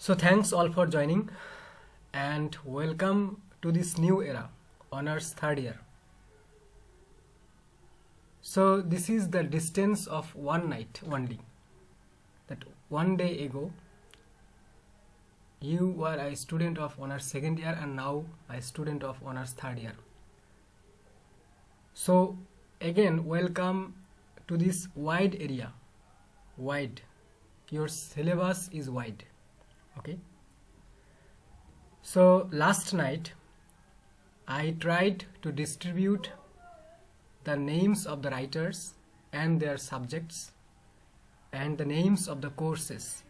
So thanks all for joining and welcome to this new era, honors third year. So this is the distance of one night only. That one day ago you were a student of honors second year and now a student of honors third year. So again, welcome to this wide area. Wide. Your syllabus is wide. Okay. So last night I tried to distribute the names of the writers and their subjects and the names of the courses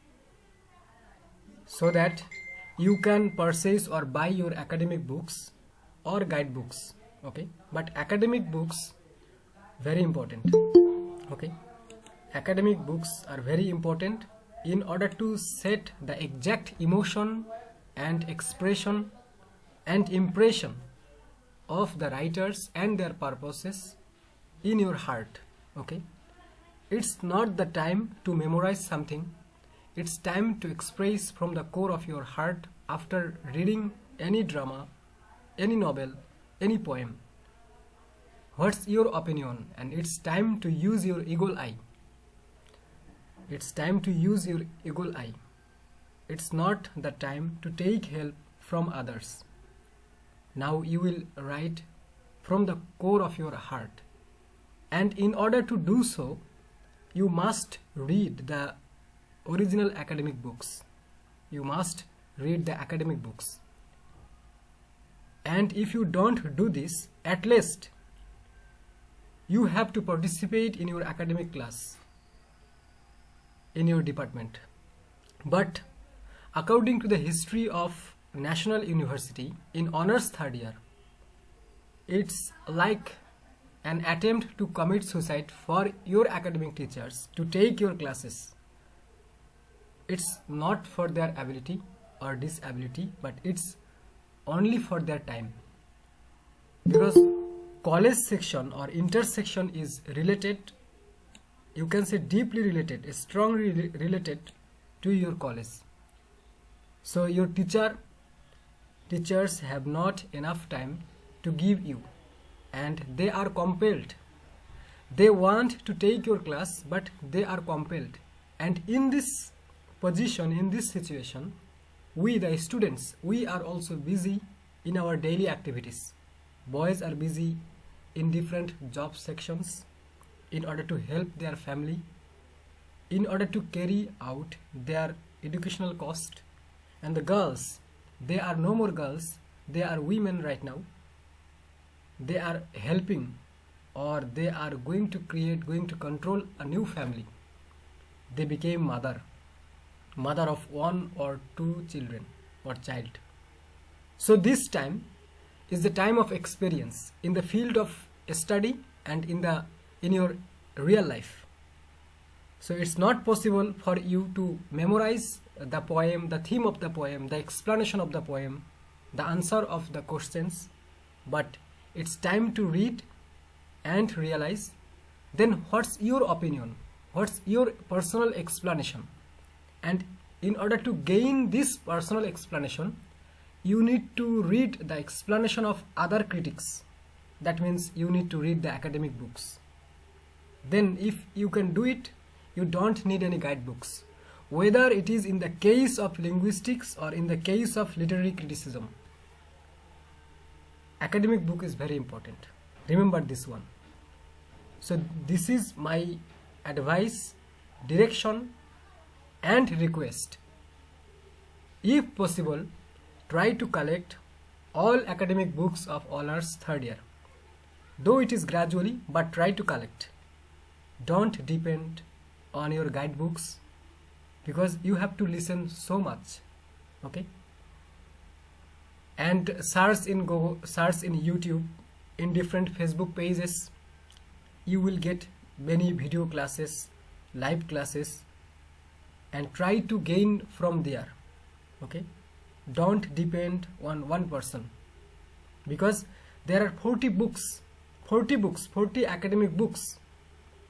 so that you can purchase or buy your academic books or guidebooks. Okay, but academic books very important. Okay, academic books are very important in order to set the exact emotion and expression and impression of the writers and their purposes in your heart. Okay, it's not the time to memorize something. It's time to express from the core of your heart after reading any drama, any novel, any poem. What's your opinion? And it's time to use your eagle eye. It's time to use your eagle eye. It's not the time to take help from others. Now you will write from the core of your heart. And in order to do so, you must read the original academic books. You must read the academic books. And if you don't do this, at least you have to participate in your academic class in your department. But according to the history of National University in honors third year, it's like an attempt to commit suicide for your academic teachers to take your classes. It's not for their ability or disability, but it's only for their time. Because college section or intersection is related, you can say deeply related, strongly related to your college. So your teachers have not enough time to give you, and they are compelled. They want to take your class, but they are compelled. And in this position, in this situation, we the students, we are also busy in our daily activities. Boys are busy in different job sections in order to help their family, in order to carry out their educational cost. And the girls, they are no more girls, they are women right now. They are helping, or they are going to control a new family. They became mother of one or two children or child. So this time is the time of experience in the field of study and in your real life. So it's not possible for you to memorize the poem, the theme of the poem, the explanation of the poem, the answer of the questions, but it's time to read and realize then what's your opinion, what's your personal explanation. And in order to gain this personal explanation, you need to read the explanation of other critics. That means you need to read the academic books. Then if you can do it, you don't need any guidebooks. Whether it is in the case of linguistics or in the case of literary criticism, academic book is very important. Remember this one. So this is my advice, direction and request. If possible, try to collect all academic books of honors third year. Though it is gradually, but try to collect. Don't depend on your guidebooks because you have to listen so much. Okay? And search in Google, search in YouTube, in different Facebook pages. You will get many video classes, live classes, and try to gain from there. Okay, don't depend on one person, because there are 40 academic books,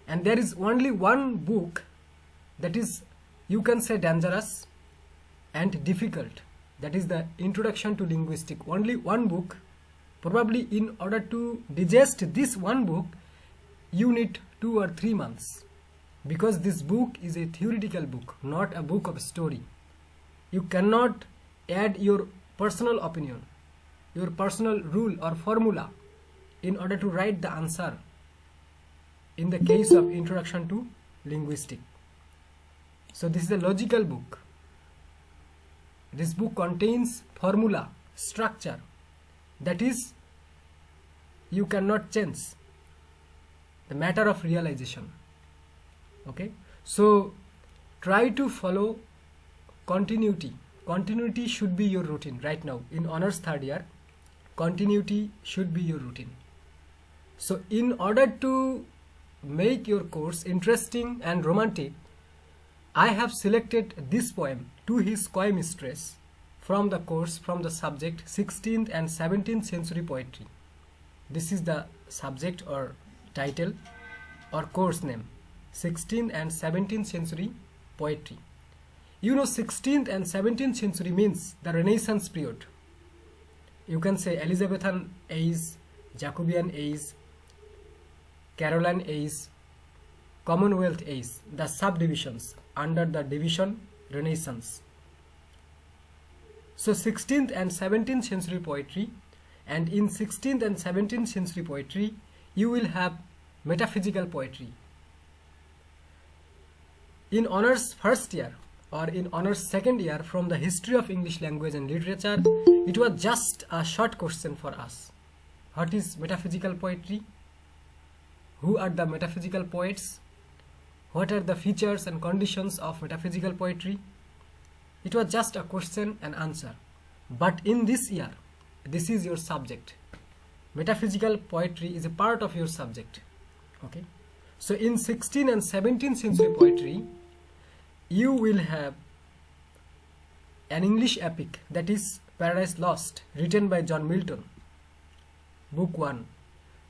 and there is only one book that is, you can say, dangerous, and difficult. That is the Introduction to Linguistics. Only one book. Probably in order to digest this one book, you need 2 or 3 months. Because this book is a theoretical book, not a book of story. You cannot add your personal opinion, your personal rule or formula in order to write the answer in the case of Introduction to Linguistics. So this is a logical book. This book contains formula, structure, that is, you cannot change. The matter of realization. Okay, so try to follow continuity. Continuity should be your routine right now. In honors third year, continuity should be your routine. So in order to make your course interesting and romantic, I have selected this poem, To His Coy Mistress, from the course, from the subject 16th and 17th century poetry. This is the subject or title or course name, 16th and 17th century poetry. You know, 16th and 17th century means the Renaissance period. You can say Elizabethan age, Jacobean age, Caroline age, Commonwealth age, the subdivisions under the division Renaissance. So 16th and 17th century poetry, and in 16th and 17th century poetry you will have metaphysical poetry. In honors first year or in honors second year from the history of English language and literature, it was just a short question for us. What is metaphysical poetry? Who are the metaphysical poets? What are the features and conditions of metaphysical poetry? It was just a question and answer. But in this year, this is your subject. Metaphysical poetry is a part of your subject. Okay. So in 16th and 17th century poetry, you will have an English epic, that is Paradise Lost, written by John Milton, book 1.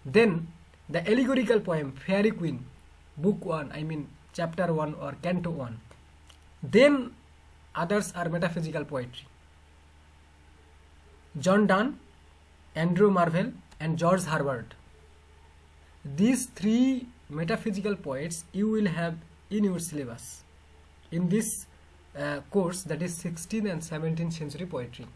Then the allegorical poem Fairy Queen, book 1, I mean chapter 1 or canto 1. Then others are metaphysical poetry. John Donne, Andrew Marvell and George Herbert. These 3 metaphysical poets you will have in your syllabus in this course, that is 16th and 17th century poetry.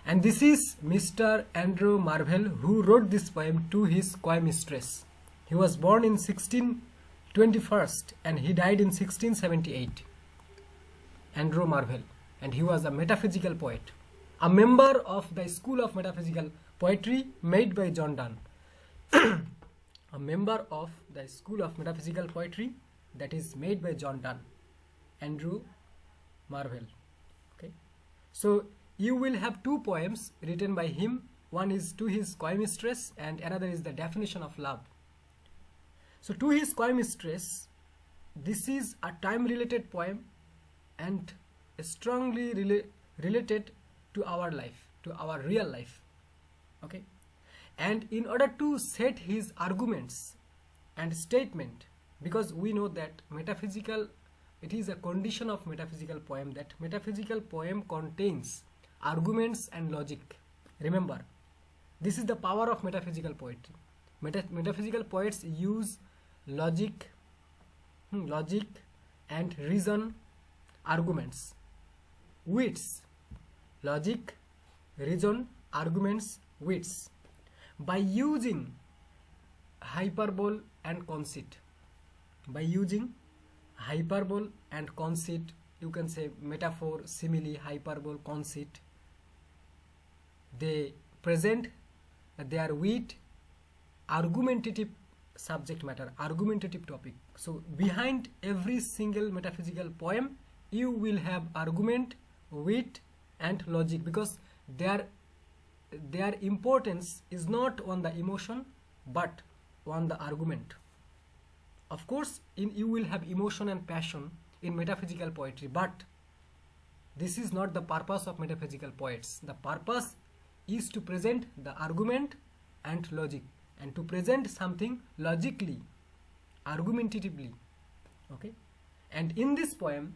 And this is Mr. Andrew Marvell, who wrote this poem, To His Coy Mistress. He was born in 1621 and he died in 1678. Andrew Marvell, and he was a metaphysical poet, a member of the School of Metaphysical Poetry made by John Donne. A member of the School of Metaphysical Poetry that is made by John Donne, Andrew Marvell. Okay, so you will have 2 poems written by him. One is To His Coy Mistress and another is The Definition of Love. So To His Coy Mistress, this is a time-related poem and strongly related to our life, to our real life. Okay, and in order to set his arguments and statement, because we know that metaphysical, it is a condition of metaphysical poem that metaphysical poem contains arguments and logic. Remember, this is the power of metaphysical poetry. Metaphysical poets use logic and reason, arguments, wits, logic, reason, arguments, wits, by using hyperbole and conceit. By using hyperbole and conceit, you can say metaphor, simile, hyperbole, conceit, they present their wit, argumentative subject matter, argumentative topic. So behind every single metaphysical poem you will have argument, wit and logic, because their importance is not on the emotion but on the argument. Of course, you will have emotion and passion in metaphysical poetry, but this is not the purpose of metaphysical poets. The purpose is to present the argument and logic, and to present something logically, argumentatively. Okay, and in this poem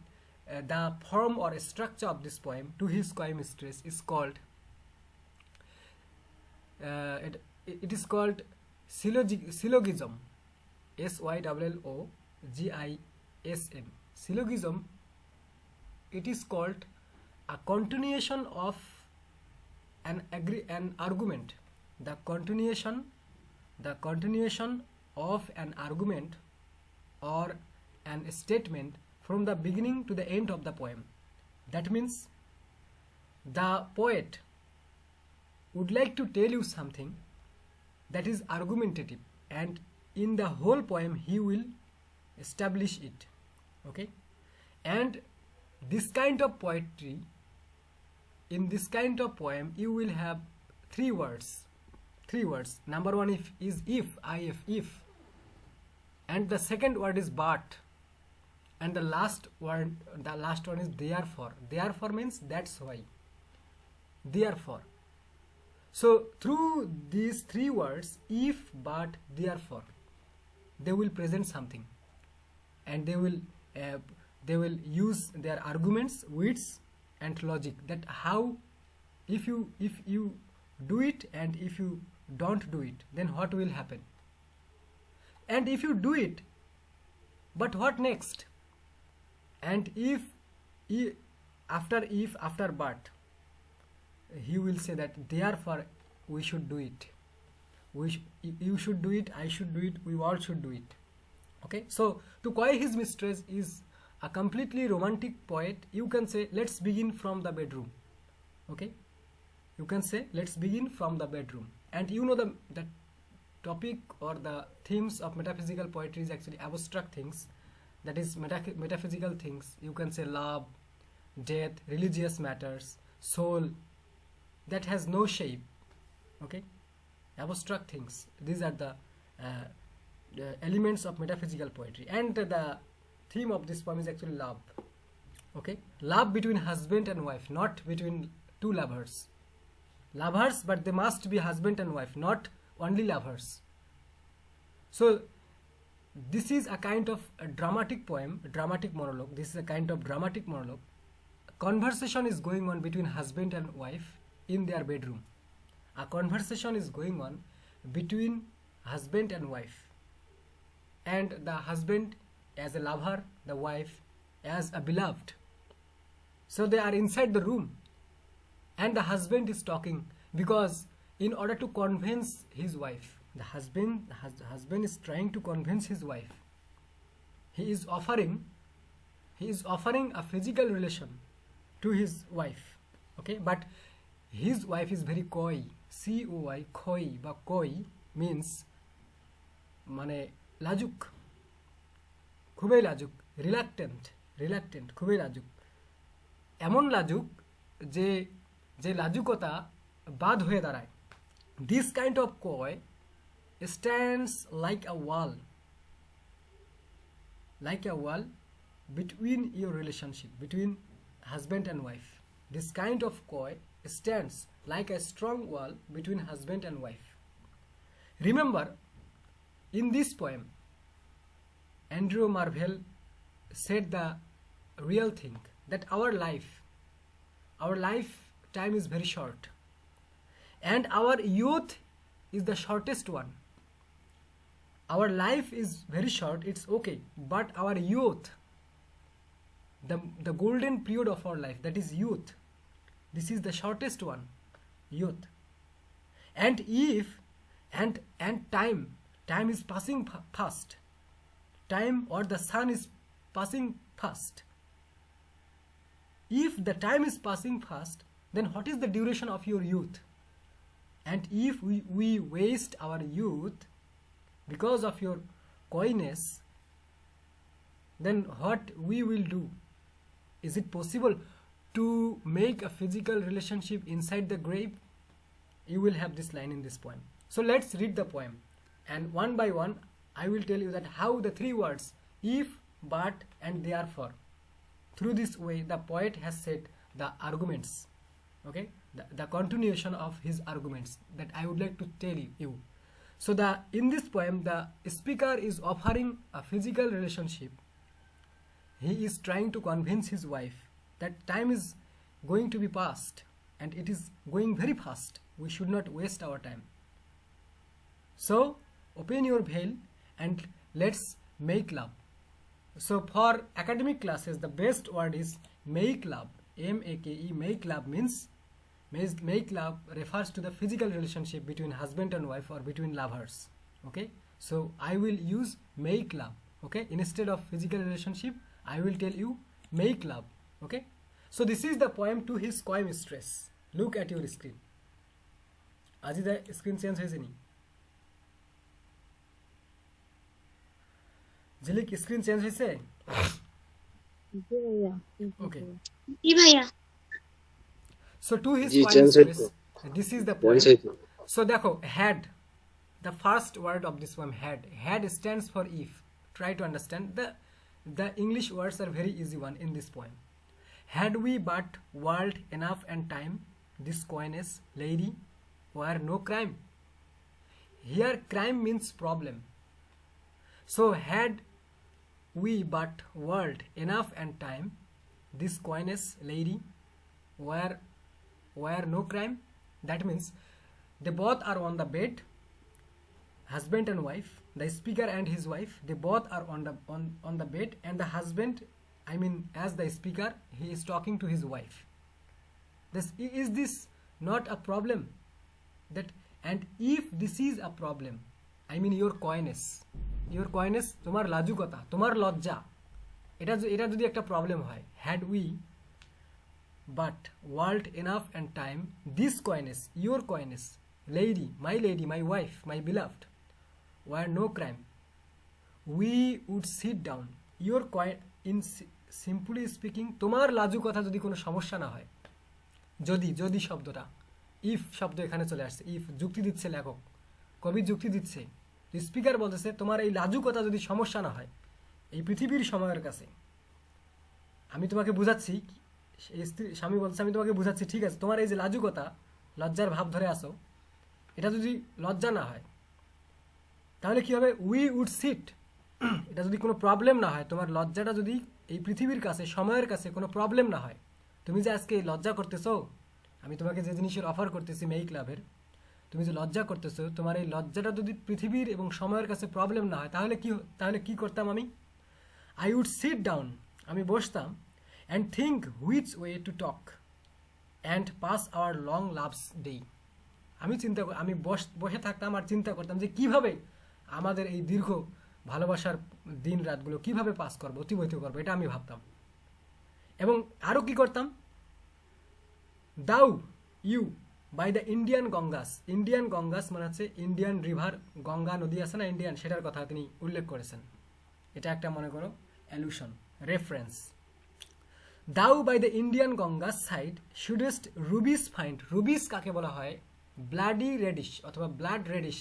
the form or structure of this poem to his Coy Mistress is called it is called syllogism. Syllogism. Syllogism. It is called a continuation of an argument. The continuation of an argument or an statement from the beginning to the end of the poem. That means the poet would like to tell you something that is argumentative, and in the whole poem he will establish it. Okay, and this kind of poetry, in this kind of poem, you will have three words. Number one is if, and the second word is but, and the last one is therefore. Therefore means that's why. Therefore. So through these three words, if, but, therefore, they will present something, and they will use their arguments, wits, and logic. That how, if you do it and if you don't do it, then what will happen? And if you do it, but what next? And if after but, he will say that therefore we should do it. You should do it, I should do it, we all should do it. Okay, so To Coy His Mistress is a completely romantic poet. You can say let's begin from the bedroom. Okay, you can say let's begin from the bedroom. And you know the topic or the themes of metaphysical poetry is actually abstract things, that is metaphysical things. You can say love, death, religious matters, soul that has no shape. Okay, abstract things. These are the elements of metaphysical poetry, and the theme of this poem is actually love. Okay, love between husband and wife, not between two lovers, but they must be husband and wife, not only lovers. So this is a kind of a dramatic poem, a dramatic monologue. This is a kind of dramatic monologue. Conversation is going on between husband and wife in their bedroom. A conversation is going on between husband and wife, and the husband as a lover, the wife as a beloved. So they are inside the room, and the husband is talking, because in order to convince his wife, the husband is trying to convince his wife. He is offering a physical relation to his wife. Okay, but his wife is very coy. COY, coy, বা coy means মানে লাজুক, খুবই লাজুক, reluctant, খুবই লাজুক, এমন লাজুক যে লাজুকতা বাদ হয়ে দাঁড়ায়. This kind of coy stands like a wall between your relationship, between husband and wife. This kind of coy stands like a strong wall between husband and wife. Remember, in this poem, Andrew Marvell said the real thing, that our lifetime is very short, and our youth is the shortest one. Our life is very short, it's okay, but our youth, the golden period of our life, that is youth, this is the shortest one, youth. And if time is passing fast, time or the sun is passing fast. If the time is passing fast, then what is the duration of your youth? And if we waste our youth because of your coyness, then what we will do? Is it possible to make a physical relationship inside the grave? You will have this line in this poem. So let's read the poem, and one by one I will tell you that how the three words if, but, and therefore, through this way the poet has said the arguments. Okay, the continuation of his arguments that I would like to tell you. So in this poem the speaker is offering a physical relationship he is trying to convince his wife that time is going to be past and it is going very fast. We should not waste our time. So open your veil and let's make love. So for academic classes, the best word is make love. M-A-K-E, make love means make love refers to the physical relationship between husband and wife or between lovers. Okay, so I will use make love. Okay, instead of physical relationship I will tell you make love. Okay, so this is the poem to his coy mistress. Look at your screen. Aji the screen change hoyeche ni? Jilik screen change hoyeche? Okay. So to his coy mistress, this is the poem. So देखो had, the first word of this poem had. Had stands for if. Try to understand the English words are very easy one in this poem. Had we but world enough and time, this coyness lady were no crime. Here crime means problem. So had we but world enough and time, this coyness lady were no crime. That means they both are on the bed, husband and wife, the speaker and his wife, they both are on the bed, and the husband, I mean as the speaker, he is talking to his wife. Is this not a problem? That, and if this is a problem, I mean your coyness, তোমার লাজুকতা, তোমার লজ্জা, এটা যদি একটা problem হয়, had we but world enough and time, this coyness, your coyness lady, my wife, my beloved, were no crime, we would sit down. Your in simply speaking, তোমার লাজুকতা যদি কোনো সমস্যা না হয়, যদি শব্দটা ইফ শব্দ এখানে চলে আসছে, ইফ যুক্তি দিচ্ছে লেখক, কবি যুক্তি দিচ্ছে, স্পিকার বলতেছে তোমার এই লাজুকতা যদি সমস্যা না হয় এই পৃথিবীর সময়ের কাছে, আমি তোমাকে বুঝাচ্ছি, স্বামী বলছে আমি তোমাকে বুঝাচ্ছি, ঠিক আছে, তোমার এই যে লাজুকতা, লজ্জার ভাব ধরে আসো, এটা যদি লজ্জা না হয় তাহলে কি হবে, উই উড সিট, এটা যদি কোনো প্রবলেম না হয়, তোমার লজ্জাটা যদি এই পৃথিবীর কাছে, সময়ের কাছে কোনো প্রবলেম না হয়, তুমি যে আজকে লজ্জা করতেছো, আমি তোমাকে যে জিনিসের অফার করতেছি মেক লাভের, তুমি যে লজ্জা করতেছো, তোমার এই লজ্জাটা যদি পৃথিবীর এবং সময়ের কাছে প্রবলেম না হয় তাহলে কি করতাম আমি, আই উড সিট ডাউন, আমি বসতাম, and think which way to talk and pass our long love's day, আমি বসে থাকতাম আর চিন্তা করতাম যে কিভাবে আমাদের এই দীর্ঘ ভালোবাসার দিন রাতগুলো কিভাবে পাস করবো, অতিবাহিত করবো, এটা আমি ভাবতাম। এবং আরও কি করতাম, দাউ you by the Indian Ganges মানে হচ্ছে ইন্ডিয়ান রিভার, গঙ্গা নদী আছে না ইন্ডিয়ান, সেটার কথা তিনি উল্লেখ করেছেন, এটা একটা মনে করো allusion, reference. Thou by the Indian Ganges side shouldst rubies find, rubies কাকে বলা হয়, ব্লাডি রেডিশ অথবা ব্লাড রেডিশ,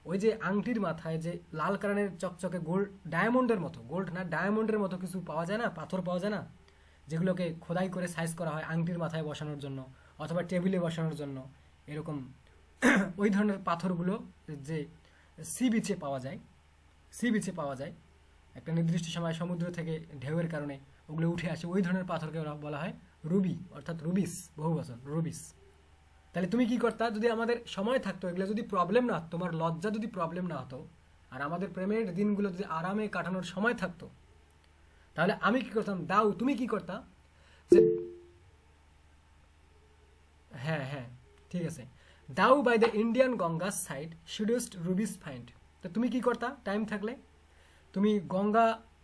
ওই যে আংটির মাথায় যে লাল কারণের চকচকে গোল্ড, ডায়মন্ডের মতো, গোল্ড না ডায়মন্ডের মতো কিছু পাওয়া যায় না, পাথর পাওয়া যায় না, যেগুলোকে খোদাই করে সাইজ করা হয় আংটির মাথায় বসানোর জন্য অথবা টেবিলে বসানোর জন্য, এরকম ওই ধরনের পাথরগুলো যে সি বিচে পাওয়া যায়, একটা নির্দিষ্ট সময় সমুদ্র থেকে ঢেউয়ের কারণে ওগুলো উঠে আসে, ওই ধরনের পাথরকে বলা হয় রুবি, অর্থাৎ রুবিস, বহু বচন রুবিস। তাহলে তুমি কি করতা, যদি আমাদের সময় থাকতো, এগুলো যদি প্রবলেম না হতো, তোমার লজ্জা যদি প্রবলেম না হতো, আর আমাদের প্রেমের দিনগুলো যদি আরামে কাটানোর সময় থাকতো, তাহলে আমি কি করতাম, দাও তুমি কি করতা, যে হ্যাঁ ঠিক আছে, thou by the Indian Ganges side shouldst rubies find, তো তুমি কি করতা, টাইম থাকলে তুমি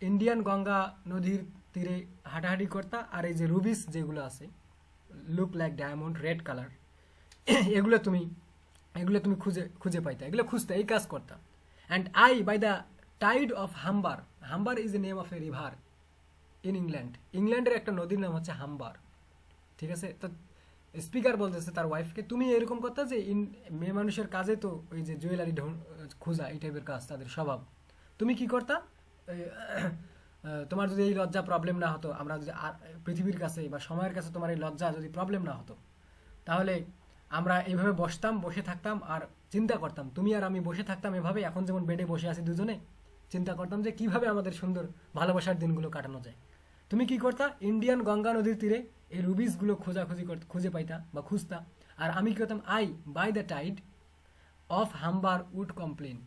ইন্ডিয়ান গঙ্গা নদীর তীরে হাঁটাহাঁটি করতা, আর এই যে রুবিস যেগুলো আছে, look like diamond, red colour, এগুলো তুমি খুঁজে পাইতা, এগুলো খুঁজতে, এই কাজ করতা। And I by the tide of Humber is a name of a river in ইংল্যান্ডের একটা নদীর নাম হচ্ছে হাম্বার, ঠিক আছে। তো স্পিকার বলতেছে তার ওয়াইফকে, তুমি এরকম করতা যে মেয়ে মানুষের কাজে তো ওই যে জুয়েলারি খোঁজা, এই টাইপের কাজ তাদের স্বভাব, তুমি কি করতা, তোমার যদি এই লজ্জা প্রবলেম না হতো, আমরা যদি পৃথিবীর কাছে বা সময়ের কাছে তোমার এই লজ্জা যদি প্রবলেম না হতো, তাহলে আমরা এইভাবে বসে থাকতাম আর চিন্তা করতাম, তুমি আর আমি বসে থাকতাম এভাবে, এখন যেমন বেডে বসে আছি দুজনে, চিন্তা করতাম যে কিভাবে আমাদের সুন্দর ভালোবাসার দিনগুলো কাটানো যায়। তুমি কি করতা, ইন্ডিয়ান গঙ্গা নদীর তীরে এই রুবিসগুলো খুঁজে পাইতা বা খুঁজতা। আর আমি কি করতাম, I by the tide of Humber would complain.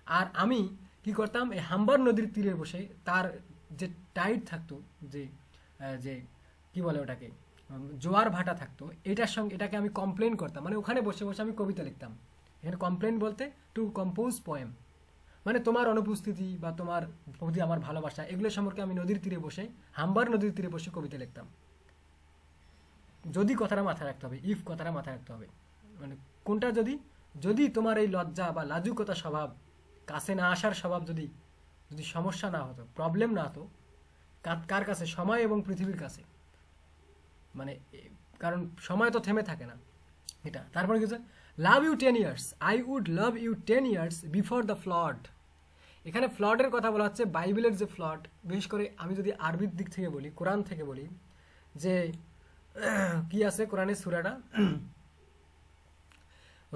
আর আমি কি করতাম, এই হাম্বার নদীর তীরে বসে তার যে টাইড থাকতো, যে যে কি বলে ওটাকে, জোয়ার ভাটা থাকতো, এটাকে আমি কমপ্লেন করতাম, মানে ওখানে বসে বসে আমি কবিতা লিখতাম। এখানে কমপ্লেন বলতে টু কম্পোজ পোয়েম, মানে তোমার অনুপস্থিতি বা তোমার প্রতি আমার ভালোবাসা, এগুলো সম্পর্কে আমি নদীর তীরে বসে, হাম্বার নদীর তীরে বসে কবিতা লিখতাম। যদি কথাটা মাথায় রাখতে হবে, ইফ কথাটা মাথায় রাখতে হবে, মানে কোনটা, যদি তোমার এই লজ্জা বা লাজুকতা স্বভাব, কাছে না আসার স্বভাব যদি সমস্যা না হতো, প্রবলেম না হতো, কার কাছে, সময় এবং পৃথিবীর কাছে, মানে কারণ সময় তো থেমে থাকে না এটা। তারপরে কিছু, love you 10 years, I would love you 10 years before the flood. এখানে ফ্লডের কথা বলা হচ্ছে, বাইবেলের যে ফ্লড, বিশেষ করে আমি যদি আরবির দিক থেকে বলি, কোরআন থেকে বলি, যে কি আছে কোরআনের সূরাটা,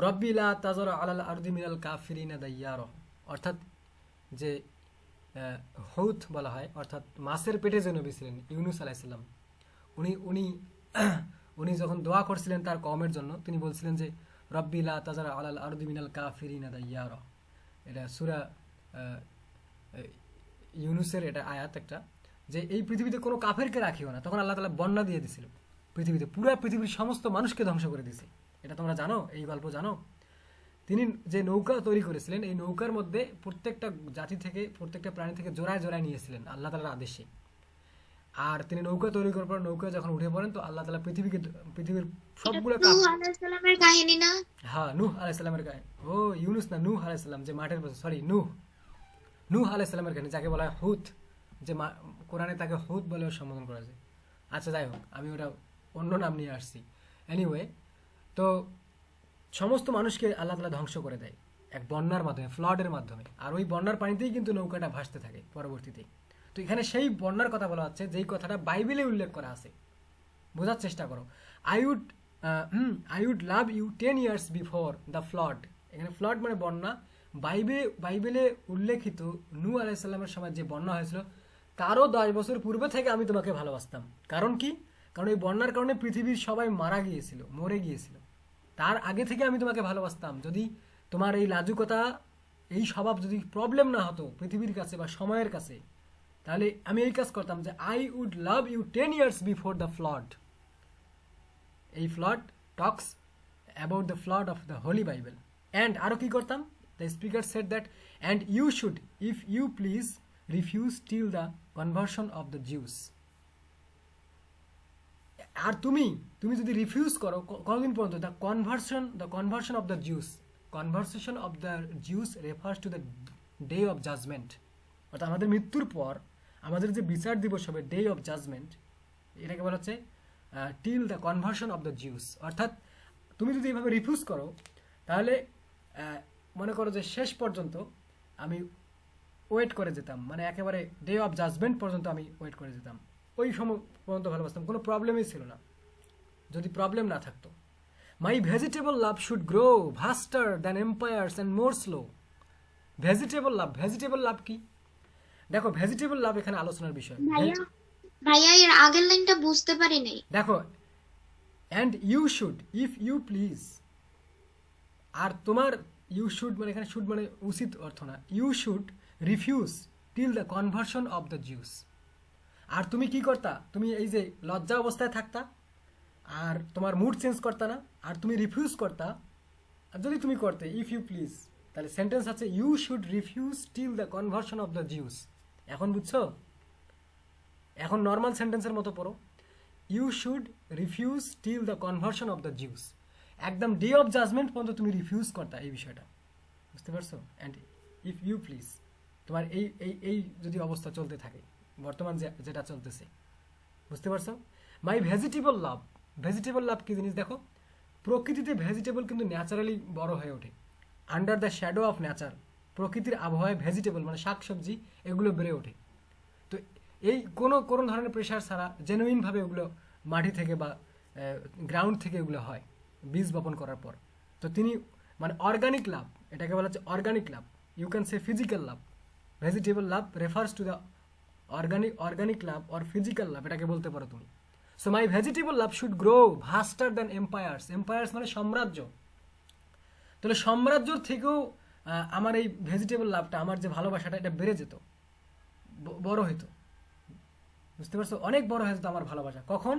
রব্বি লা তাযর আলাল আরদি মিনাল কাফিরিনা দাইয়ারা, অর্থাৎ যে হৌত বলা হয়, অর্থাৎ মাছের পেটে যে নবী ছিলেন ইউনুস আলাইহিস সালাম, উনি উনি উনি যখন দোয়া করছিলেন তার কওমের জন্য, তিনি বলছিলেন যে রব্বি লা তাযর আলাল আরদি মিনাল কাফিরিনা দাইয়ারা। এটা সূরা ইউনুসের এটা আয়াত একটা, যে এই পৃথিবীতে কোনো কাফেরকে রাখিও না। তখন আল্লাহ তাআলা বন্যা দিয়ে দিয়েছিল পৃথিবীতে, পুরো পৃথিবীর সমস্ত মানুষকে ধ্বংস করে দিয়েছে। এটা তোমরা জানো, এই গল্প জানো। তিনি যে নৌকা তৈরি করেছিলেন, এই নৌকার মধ্যে প্রত্যেকটা জাতি থেকে, প্রত্যেকটা প্রাণী থেকে জোড়ায় জোড়ায় নিয়েছিলেন আল্লাহ তাআলার আদেশে। আর তিনি নৌকা তৈরি করার পর নৌকা যখন উঠে পড়েন, তো আল্লাহ তাআলা পৃথিবীর সবগুলো, নূহ আলাইহিস সালামের কাহিনী না? হ্যাঁ, নূহ আলাইহিস সালামের কাহিনী। ও ইউনুস না, নূহ আলাইহিস সালাম, যে মাঠের পাশে, সরি, নূহ আলাইহিস সালামের কাহিনী, যাকে বলা হয় হুত, যে কোরআনে তাকে হুত বলে সম্বোধন করা যায়। আচ্ছা, যাই হোক, আমি ওটা অন্য নাম নিয়ে আসছি। এনিওয়ে, তো সমস্ত মানুষকে আল্লাহ তাআলা ধ্বংস করে দেয় এক বন্যার মাধ্যমে, ফ্লাডের মাধ্যমে। আর ওই বন্যার পানিতেই কিন্তু নৌকাটা ভাসতে থাকে পরবর্তীতে। তো এখানে সেই বন্যার কথা বলা হচ্ছে, যেই কথাটা বাইবেলে উল্লেখ করা আছে। বোঝার চেষ্টা করো। I would love you 10 years before the flood. এখানে ফ্লাড মানে বন্যা। বাইবেলে উল্লেখিত নূহ আলাইহিস সালামের সময় যে বন্যা হয়েছিল, তারও 10 বছর পূর্বে থেকে আমি তোমাকে ভালোবাসতাম। কারণ কি? কারণ এই বন্যার কারণে পৃথিবীর সবাই মরে গিয়েছিল। তার আগে থেকে আমি তোমাকে ভালোবাসতাম। যদি তোমার এই লাজুকতা, এই স্বভাব যদি প্রবলেম না হতো পৃথিবীর কাছে বা সময়ের কাছে, তাহলে আমি এই কাজ করতাম, যে I would love you 10 years before the flood. এই flood talks about the flood of the Holy Bible. And আরও কি করতাম, the speaker said that and you should, if you please, refuse till the conversion of the Jews. আর তুমি যদি refuse করো কতদিন পর্যন্ত, the conversion of the Jews. Conversation of the Jews refers to the day of judgement, অর্থাৎ আমাদের মৃত্যুর পর আমাদের যে বিচার দিবস হবে, ডে অফ জাজমেন্ট, এটাকে বলা হচ্ছে till the conversion of the Zeus. অর্থাৎ তুমি যদি এইভাবে রিফিউজ করো, তাহলে মনে করো যে শেষ পর্যন্ত আমি ওয়েট করে যেতাম, মানে একেবারে ডে অফ জাজমেন্ট পর্যন্ত আমি ওয়েট করে যেতাম। ওই সময় পর্যন্ত ভালোবাসতাম, কোনো প্রবলেমই ছিল না যদি প্রবলেম না থাকতো। My vegetable love should grow vaster than empires and more slow. Vegetable love কি? দেখো, ভেজিটেবল লাভ এখানে আলোচনার বিষয়। ভাইয়া এর আগের লাইনটা বুঝতে পারি নাই। দেখো, and you should, if you please. আর তোমার ইউ শুড মানে এখানে শুড মানে উচিত অর্থ না। You should refuse till the conversion of the Jews. আর তুমি কি করতা? তুমি এই যে লজ্জা অবস্থায় থাকতা, আর তোমার মুড চেঞ্জ করতা না, আর তুমি রিফিউজ করতা। আর যদি তুমি করতে ইফ ইউ প্লিজ, তাহলে সেন্টেন্স আছে you should refuse till the conversion of the Jews. এখন বুঝছো? এখন নর্মাল সেন্টেন্সের মতো পড়ো, you should refuse till the conversion of the Jews. একদম ডে অফ জাজমেন্ট পর্যন্ত তুমি রিফিউজ করতা এই বিষয়টা, বুঝতে পারছো? অ্যান্ড ইফ ইউ প্লিজ, তোমার এই যদি অবস্থা চলতে থাকে, বর্তমান যেটা চলতেছে, বুঝতে পারছো? মাই ভেজিটেবল লাভ কি জিনিস দেখো, প্রকৃতিতে ভেজিটেবল কিন্তু ন্যাচারালি বড় হয়ে ওঠে, under the shadow of nature. প্রকৃতির আবহাওয়ায় ভেজিটেবল মানে শাকসবজি এগুলো বেড়ে ওঠে। তো এই কোনো ধরনের প্রেশার ছাড়া জেনুইনভাবে এগুলো মাটি থেকে বা গ্রাউন্ড থেকে এগুলো হয় বীজ বপন করার পর। তো তিনি মানে অর্গানিক লাভ, এটাকে বলা হচ্ছে organic love. You can say physical love. Vegetable love refers to the organic love or physical love, এটাকে বলতে পারো তুমি। So my vegetable love should grow vaster than empires. Empires মানে সাম্রাজ্য। তাহলে সাম্রাজ্যর থেকেও আমার এই ভেজিটেবল লাভটা, আমার যে ভালোবাসাটা, এটা বেড়ে যেত, বড় হইতো। বুঝতে পারছো? অনেক বড় হয়ে যেত আমার ভালোবাসা। কখন?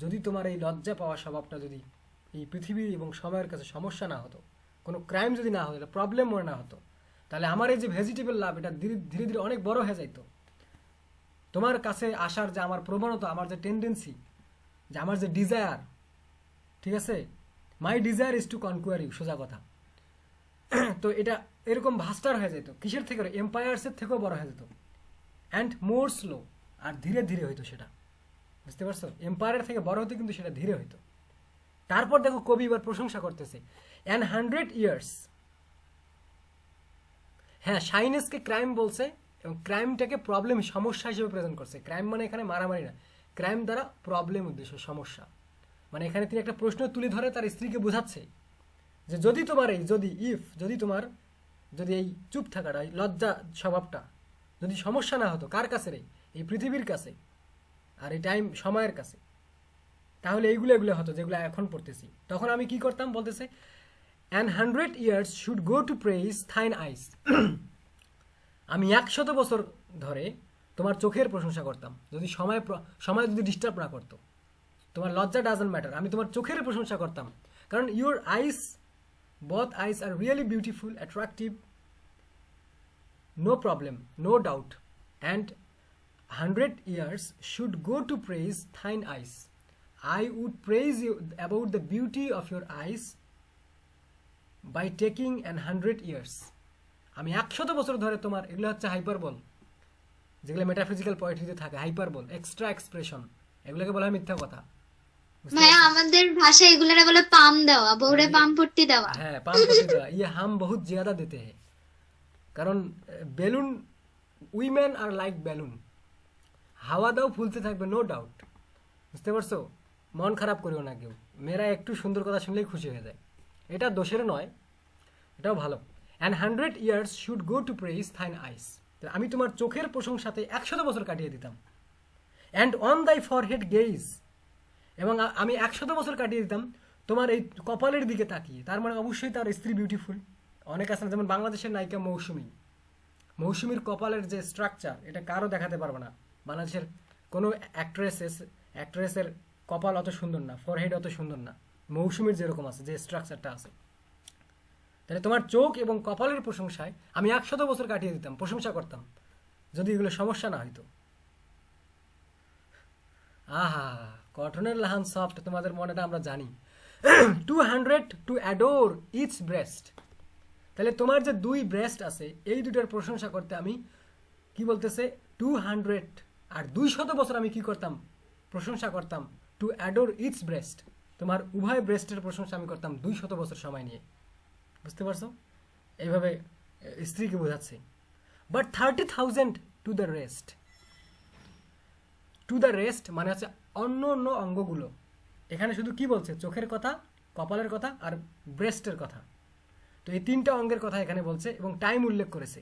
যদি তোমার এই লজ্জা পাওয়া স্বভাবটা যদি এই পৃথিবী এবং সময়ের কাছে সমস্যা না হতো, কোনো ক্রাইম যদি না হতো, প্রবলেম মনে না হতো, তাহলে আমার এই যে ভেজিটেবল লাভ, এটা ধীরে ধীরে অনেক বড় হয়ে যাইতো। তোমার কাছে আসার যে আমার প্রবণতা, আমার যে টেন্ডেন্সি, যে আমার যে ডিজায়ার, ঠিক আছে, মাই ডিজায়ার ইজ টু কনকুয়ার ইউ, সোজা কথা। তো এটা এরকম ভাস্টার হয়ে যেত। কিসের থেকে? এম্পায়ার্সের থেকেও বড় হয়ে যেত। অ্যান্ড মোর স্লো, আর ধীরে ধীরে হইতো সেটা। বুঝতে পারছো? এম্পায়ারের থেকে বড় হতো, কিন্তু সেটা ধীরে হইতো। তারপর দেখো কবি এবার প্রশংসা করতেছে, অ্যান 100 years। হ্যাঁ, শাইনেসকে ক্রাইম বলছে এবং ক্রাইমটাকে প্রবলেম, সমস্যা হিসেবে প্রেজেন্ট করছে। ক্রাইম মানে এখানে মারামারি না, ক্রাইম দ্বারা প্রবলেম উদ্দেশ্য, সমস্যা। মানে এখানে তিনি একটা প্রশ্ন তুলে ধরে তার স্ত্রীকে বোঝাচ্ছে যে যদি তোমার এই যদি এই চুপ থাকাটা, এই লজ্জা স্বভাবটা যদি সমস্যা না হতো, কার কাছে রে? এই পৃথিবীর কাছে আর এই সময়ের কাছে, তাহলে এগুলো হতো যেগুলো এখন পড়তেছি। তখন আমি কি করতাম বলতেছে, an 100 years should go to praise thine eyes. আমি 100 বছর ধরে তোমার চোখের প্রশংসা করতাম, যদি সময় যদি ডিস্টার্ব না করতো। তোমার লজ্জা ডাজন্ট ম্যাটার, আমি তোমার চোখের প্রশংসা করতাম, কারণ your eyes, both eyes are really beautiful, attractive, no problem, no doubt, and 100 years should go to praise thine eyes. I would praise you about the beauty of your eyes by taking 100 years. আমি 100 বছর ধরে তোমার, এগুলো হচ্ছে হাইপারবল, যেগুলো metaphysical পোয়েট্রিতে থাকে, হাইপারবল, extra expression, এগুলোকে বলা হয় মিথ্যা কথা। ভাইয়া আমাদের ভাষায় এগুলারে বলে পাম দেওয়া, বউরে পাম পট্টি দেওয়া। হ্যাঁ, পাম পট্টি দেওয়া। ये हम बहुत ज्यादा देते हैं, কারণ balloon, women are like balloon, হাওয়া দাও ফুলতে থাকবে, নো ডাউট। বুঝতে পারছো? মন খারাপ করিও না কেউ, মেয়েরা একটু সুন্দর কথা শুনলেই খুশি হয়ে যায়। এটা দোষের নয়, এটাও ভালো। And 100 years should go to praise thine eyes. আমি তোমার চোখের প্রশংসাতে 100 বছর কাটিয়ে দিতাম। And on thy forehead gaze, এবং আমি 100 বছর কাটিয়ে দিতাম তোমার এই কপালের দিকে তাকিয়ে। তার মানে অবশ্যই তার স্ত্রী বিউটিফুল। অনেক আছে না, যেমন বাংলাদেশের নায়িকা মৌসুমীর কপালের যে স্ট্রাকচার, এটা কারো দেখাতে পারবে না। বাংলাদেশের কোনো অ্যাক্ট্রেসের কপাল অত সুন্দর না, ফরহেড অত সুন্দর না, মৌসুমীর যেরকম আছে, যে স্ট্রাকচারটা আছে। তাহলে তোমার চোখ এবং কপালের প্রশংসায় আমি 100 বছর কাটিয়ে দিতাম, প্রশংসা করতাম, যদি এগুলো সমস্যা না হইতো। আহা, কটনের লাহান সফট, তোমাদের মনেটা আমরা জানি। 200 টু অ্যাডোর ইচ ব্রেস্ট। তাহলে তোমার যে 2 ব্রেস্ট আছে, এই দুটার প্রশংসা করতে আমি কি বলতেছে, 200 আর 200 বছর আমি কি করতাম, প্রশংসা করতাম। টু অ্যাডোর ইচ ব্রেস্ট, তোমার উভয় ব্রেস্টের প্রশংসা আমি করতাম 200 বছর সময় নিয়ে। বুঝতে পারছো? এইভাবে স্ত্রীকে বোঝাচ্ছে। But 30,000 to the rest. To the rest মানে হচ্ছে অন্য অন্য অঙ্গগুলো। এখানে শুধু কি বলছে, চোখের কথা, কপালের কথা আর ব্রেস্টের কথা। তো এই 3টা অঙ্গের কথা এখানে বলছে এবং টাইম উল্লেখ করেছে।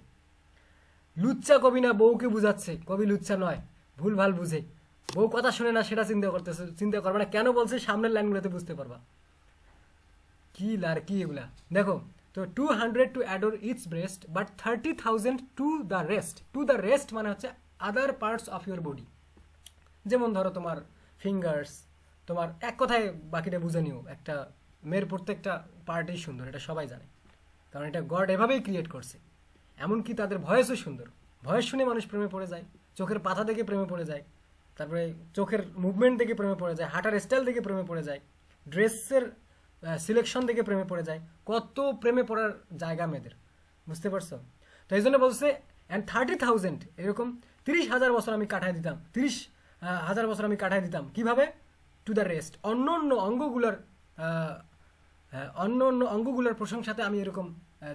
লুচ্চা কবি না বউকে বুঝাচ্ছে, কবি লুচ্চা নয়, ভুলভাল বুঝে। বউ কথা শুনে না সেটা চিন্তা করবে না, কেন বলছে সামনের লাইনগুলোতে বুঝতে পারবা। কি এগুলা দেখো। তো 200 to adore each breast, but 30,000 to the rest. To the rest মানে হচ্ছে other parts of your body. যেমন ধরো তোমার ফিঙ্গার্স, তোমার এক কথায় বাকিটা বুঝে নিও, একটা মেয়ের প্রত্যেকটা পার্টই সুন্দর, এটা সবাই জানে, কারণ এটা গড এভাবেই ক্রিয়েট করছে। এমনকি তাদের ভয়েসও সুন্দর, ভয়েস শুনে মানুষ প্রেমে পড়ে যায়, চোখের পাতা দেখে প্রেমে পড়ে যায়, তারপরে চোখের মুভমেন্ট দেখে প্রেমে পড়ে যায়, হাঁটার স্টাইল দেখে প্রেমে পড়ে যায়, ড্রেসের সিলেকশন দেখে প্রেমে পড়ে যায়। কত প্রেমে পড়ার জায়গা মেয়েদের। বুঝতে পারছো? তো এই জন্য বলছে অ্যান্ড 30,000, এরকম 30,000 বছর আমি কাটাই দিতাম, 30,000 বছর আমি কাটাই দিতাম কিভাবে? টু দ্য রেস্ট, অন্য অন্য অঙ্গগুলোর প্রশংসাতে আমি এরকম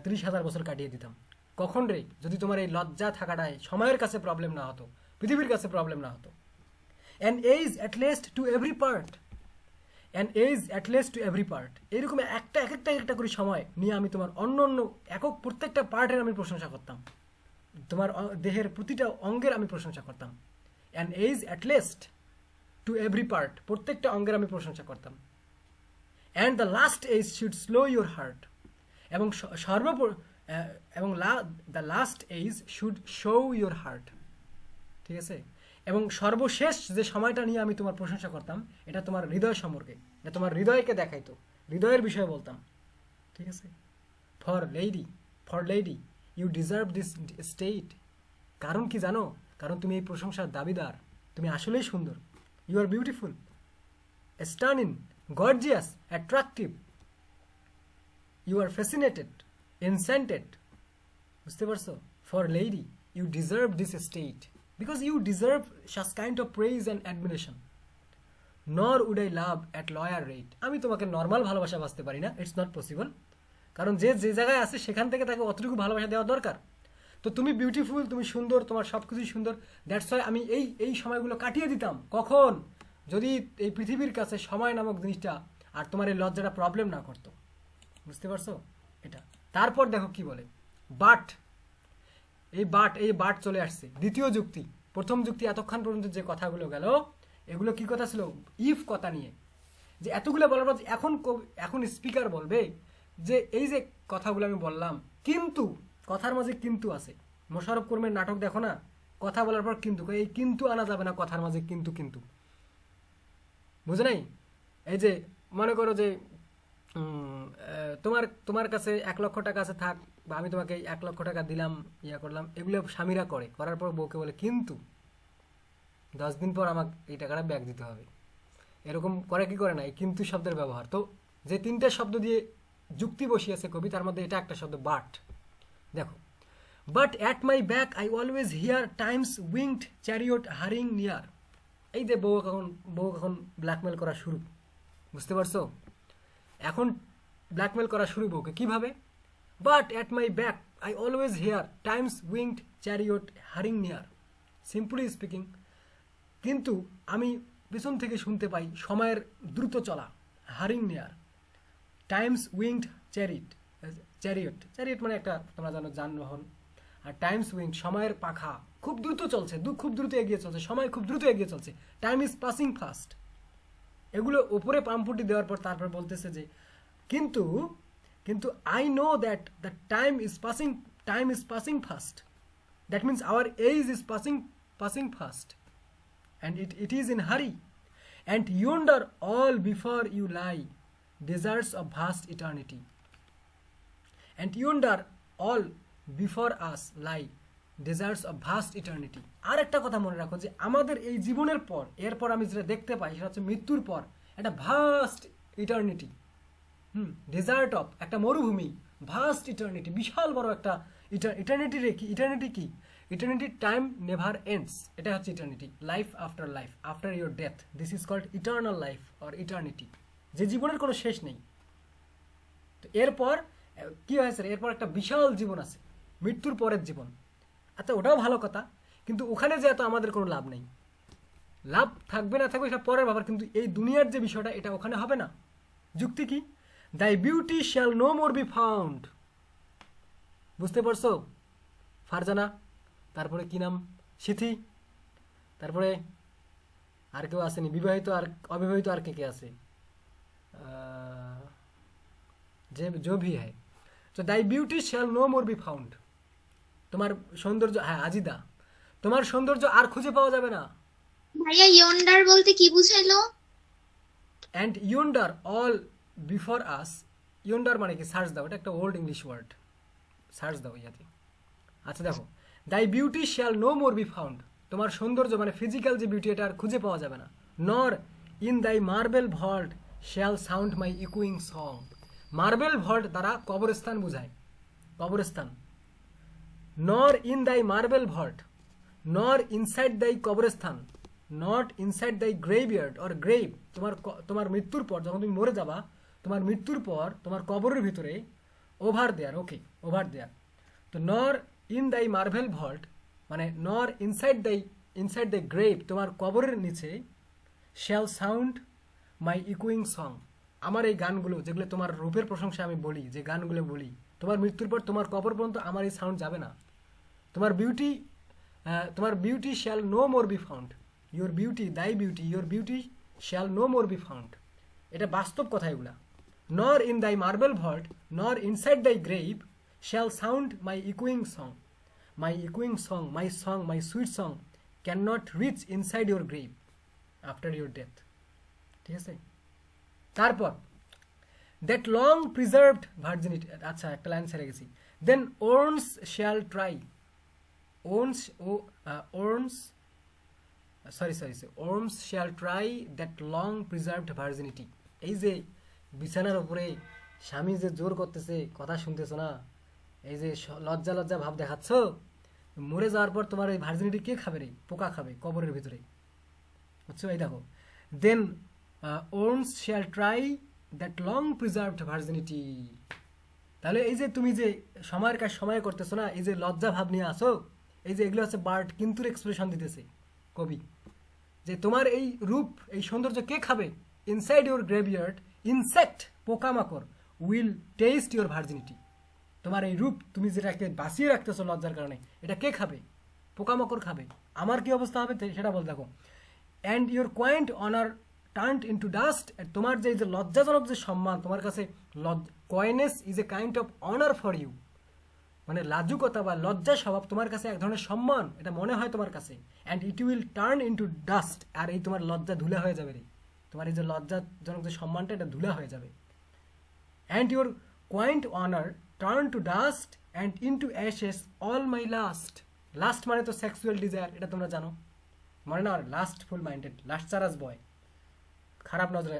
30,000 বছর কাটিয়ে দিতাম। কখন রে? যদি তোমার এই লজ্জা থাকাটায় সময়ের কাছে প্রবলেম না হতো, পৃথিবীর কাছে প্রবলেম না হতো। And age at least to every part, এরকম একটা করে সময় নিয়ে আমি তোমার অন্য অন্য প্রত্যেকটা পার্টের আমি প্রশংসা করতাম। তোমার দেহের প্রতিটা অঙ্গের আমি প্রশংসা করতাম। And age at least to every part, প্রত্যেকটা অঙ্গের আমি প্রশংসা করতাম। And the last age should slow your heart, এবং এবং the last age should show your heart, ঠিক আছে? এবং সর্বশেষ যে সময়টা নিয়ে আমি তোমার প্রশংসা করতাম, এটা তোমার হৃদয় সম্পর্কে, এটা তোমার হৃদয়কে দেখাইতো, হৃদয়ের বিষয়ে বলতাম, ঠিক আছে? For lady you deserve this state. কারণ কি জানো? কারণ তুমি এই প্রশংসার দাবিদার, তুমি আসলেই সুন্দর। You are beautiful, stunning, gorgeous, attractive, you are fascinated, enchanted. বুঝতে পারছো? For lady you deserve this state because you deserve such kind of praise and admiration. Nor would I love at lower rate. আমি তোমাকে normal ভালোবাসা বাঁচতে পারি না, it's not possible. কারণ যে যে জায়গায় আছে সেখান থেকে তাকে অতটুকু ভালোবাসা দেওয়া দরকার। তো তুমি বিউটিফুল, তুমি সুন্দর, তোমার সব কিছুই সুন্দর, দ্যাটস ওয়াই আমি এই সময়গুলো কাটিয়ে দিতাম। কখন? যদি এই পৃথিবীর কাছে সময় নামক জিনিসটা আর তোমার এই লজ্জাটা প্রবলেম না করতো। বুঝতে পারছো এটা? তারপর দেখো কি বলে, বাট এই বাট চলে আসছে দ্বিতীয় যুক্তি। প্রথম যুক্তি এতক্ষণ পর্যন্ত যে কথাগুলো গেল, এগুলো কি কথা ছিল? ইফ কথা নিয়ে। যে এতগুলো বলার পর এখন স্পিকার বলবে যে এই যে কথাগুলো আমি বললাম, কিন্তু কথার মাঝে কিন্তু আছে। মোশাররফ করিমের নাটক দেখো না, কথা বলার পর কিন্তু, এই কিন্তু আনা যাবে না কথার মাঝে, কিন্তু বুঝে নাই? এই যে মনে করো যে তোমার কাছে 1 লক্ষ টাকা আছে, থাক, বা আমি তোমাকে 1 লক্ষ টাকা দিলাম, ইয়া করলাম, এগুলো স্বামীরা করার পর বউকে বলে কিন্তু 10 দিন পর আমাকে এই টাকাটা ব্যাক দিতে হবে। এরকম করে কি করে না? এই কিন্তু শব্দের ব্যবহার। তো যে 3টে শব্দ দিয়ে যুক্তি বসিয়েছে কবি, তার মধ্যে এটা একটা শব্দ, বাট। দেখো, but at my back I always hear time's winged chariot hurrying near. এই যে বউ এখন ব্ল্যাকমেল করা শুরু। বুঝতে পারছো? এখন ব্ল্যাকমেল করা শুরু বউকে কিভাবে? But at my back I always hear time's winged chariot hurrying near. Simply speaking, কিন্তু আমি পিছন থেকে শুনতে পাই সময়ের দ্রুত চলা, hurrying near. Time's winged chariot মানে একটা, তোমরা জানো, যানবাহন। আর টাইমস উইংড সময়ের পাখা খুব দ্রুত চলছে, খুব দ্রুত এগিয়ে চলছে, সময় খুব দ্রুত এগিয়ে চলছে, টাইম ইজ পাসিং ফাস্ট। এগুলো উপরে পাম্পুটি দেওয়ার পর তারপর বলতেছে যে কিন্তু I know that the time is passing fast, that means our age is passing fast, and it is in hurry, and yonder all before you lie deserts of vast eternity, and yonder all before us lie deserts of vast eternity. আর একটা কথা মনে রাখো যে আমাদের এই জীবনের পর, এরপর আমি যেটা দেখতে পাই সেটা হচ্ছে মৃত্যুর পর একটা ভাস্ট ইটার্নিটি। ডেজার্ট অফ, একটা মরুভূমি, ভাস্ট ইটার্নিটি, বিশাল বড় একটা eternity. Eternity time never ends, এটা হচ্ছে eternity. Life after your death, this is called eternal life or eternity, যে জীবনের কোনো শেষ নেই। তো এরপর কি হয়েছে? এরপর একটা বিশাল জীবন আছে, মৃত্যুর পরের জীবন। আচ্ছা, ওটাও ভালো কথা, কিন্তু ওখানে যে এত আমাদের কোনো লাভ নেই। লাভ থাকবে না থাকবে এটা পরের ব্যাপার, কিন্তু এই দুনিয়ার যে বিষয়টা, এটা ওখানে হবে না। যুক্তি কি? Thy beauty shall no more be found. বুঝতে পারছো? ফারজানা, তারপরে কি নাম, সিথি, তারপরে আর কেউ আসেনি, বিবাহিত আর অবিবাহিত আর কে আছে, जो भी है। तो thy beauty shall no more be found. তোমার সৌন্দর্য, হ্যাঁ আজিদা, তোমার সৌন্দর্য আর খুঁজে পাওয়া যাবে না। ভাইয়া ইয়ন্ডার বলতে কি বুঝাইলো? And yonder all before us. Yonder মানে কি? সার্চ দাও, এটা একটা ওল্ড ইংলিশ ওয়ার্ড, সার্চ দাও ইয়াতে। আচ্ছা দেখো, thy beauty shall no more be found, তোমার সৌন্দর্য মানে ফিজিক্যাল যে বিউটি, এটা আর খুঁজে পাওয়া যাবে না। নর ইন দাই মার্বেল ভল্ট শ্যাল সাউন্ড মাই ইকুইং সং। মার্বেল ভল্ট দ্বারা কবরস্থান বোঝায়, কবরস্থান। নর ইন দাই মার্বেল ভল্ট, নর ইনসাইড দাই কবরস্থান, নট ইনসাইড দাই গ্রেভইয়ার্ড অর গ্রেভ। তোমার মৃত্যুর পর, যখন তুমি মরে যাবা, তোমার মৃত্যুর পর তোমার কবরের ভিতরে, ওভার দেয়ার, ওকে, ওভার দেয়ার। তো নর ইন দাই মার্বেল ভল্ট মানে নর ইনসাইড দাই গ্রেভ, তোমার কবরের নিচে, শ্যাল সাউন্ড মাই ইকুইং সং, আমার এই গানগুলো, যেগুলো তোমার রূপের প্রশংসা আমি বলি, যে গানগুলো বলি, তোমার মৃত্যুর পর তোমার কবর পর্যন্ত আমার এই সাউন্ড যাবে না। তোমার beauty shall no more be found, your beauty, দাই beauty, your beauty shall no more be found. এটা বাস্তব কথা এগুলা। নর ইন দাই মার্বেল ভল্ট, নর ইনসাইড দাই grave shall sound my ইকুইং song, my ইকুইং song, my sweet song can not rich inside your grave after your death. ঠিক আছে, তারপর দ্যাট লং প্রিজার্ভড ভার্জিনিটি, আচ্ছা একটা লাইন ছেড়ে গেছি। Then worms shall try, worms shall try that long preserved virginity. এই যে বিছানার উপরে স্বামী যে জোর করতেছে, কথা শুনতেছ না, এই যে লজ্জা লজ্জা ভাব দেখাচ্ছ, মরে যাওয়ার পর তোমার এই ভার্জিনিটি কে খাবে রে? পোকা খাবে কবরের ভিতরে, বুঝছো? এই দেখো, then worms shall try that long preserved virginity. তাহলে এই যে তুমি যে সময়ের কাজ সময় করতেছো না, এই যে লজ্জা ভাব নিয়ে আসো, এই যে এগুলো হচ্ছে বার্ড কিন্তু এক্সপ্রেশন দিতেছে কবি, যে তোমার এই রূপ, এই সৌন্দর্য কে খাবে? ইনসাইড ইউর গ্রেভিয়ার্ড ইনসেক্ট, পোকামাকড়, উইল টেস্ট ইউর ভার্জিনিটি। তোমার এই রূপ তুমি যেটাকে বাঁচিয়ে রাখতেছো লজ্জার কারণে, এটা কে খাবে? পোকামাকড় খাবে। আমার কি অবস্থা হবে সেটা বল দেখো। And your quaint honour turned into dust, তোমার যে লজ্জাজনক যে সম্মান তোমার কাছে, coyness is a kind of honour for you, মানে লাজুকতা বা লজ্জা স্বভাব তোমার কাছে এক ধরনের সম্মান, এটা মনে হয় তোমার কাছে। And it will turn into dust, আর এই তোমার লজ্জা ধুলা হয়ে যাবে রে, তোমার এই যে লজ্জাজনক যে সম্মানটা এটা ধুলা হয়ে যাবে। And your quaint honour turn to dust and into ashes all my lust. Lust মানে তো সেক্সুয়াল ডিজায়ার, এটা তোমরা জানো, মানে না? লাস্ট ফুল মাইন্ডেড, লাস্ট চারাস বয়, খারাপ নজরে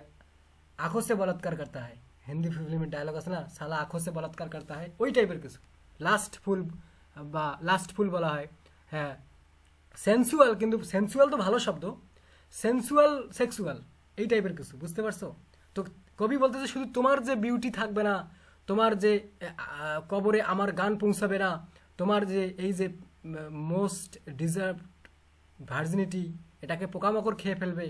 आंखों से बलात्कार करता है, হিন্দি ফিল্মের ডায়লগ আছে না, সালা আঁখো সে বলাৎকার করতা হয়, ওই টাইপের কিছু লাস্ট ফুল বা লাস্ট ফুল বলা হয়। হ্যাঁ, সেন্সুয়াল, কিন্তু সেন্সুয়াল তো ভালো শব্দ, সেন্সুয়াল সেক্সুয়াল এই টাইপের কিছু, বুঝতে পারছো? তো কবি বলতেছে শুধু তোমার যে বিউটি থাকবে না, তোমার যে কবরে আমার গান পৌঁছাবে না, তোমার যে এই যে মোস্ট ডিজার্ভ ভার্জিনিটি এটাকে পোকামাকড় খেয়ে ফেলবে,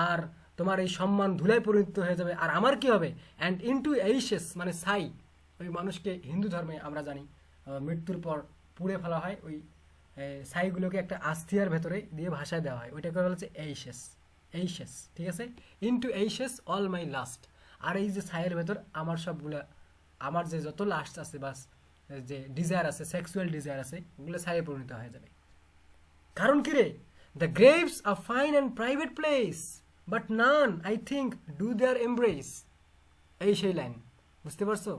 আর তোমার এই সম্মান ধুলায় পরিণত হয়ে যাবে, আর আমার কি হবে? অ্যান্ড ইনটু এইশেস মানে ছাই, ওই মানুষকে হিন্দু ধর্মে আমরা জানি মৃত্যুর পর পুড়ে ফেলা হয়, ওই ছাইগুলোকে একটা আস্থিয়ার ভেতরে দিয়ে ভাষায় দেওয়া হয়, ওইটাকে বলা হচ্ছে এইশেস, এইশেস, ঠিক আছে? ইনটু এইশেস অল মাই লাস্ট, আর এই যে ছাইয়ের ভেতর আমার সবগুলা, আমার যে যত লাস্ট আছে বাস যে ডিজায়ার আছে, সেক্সুয়াল ডিজায়ার আছে, ওগুলো ছাইয়ে পরিণত হয়ে যাবে। কারণ কি রে? The grave's a fine and private place but none I think do there embrace. এই সেই লাইন, বুঝতে পারছো?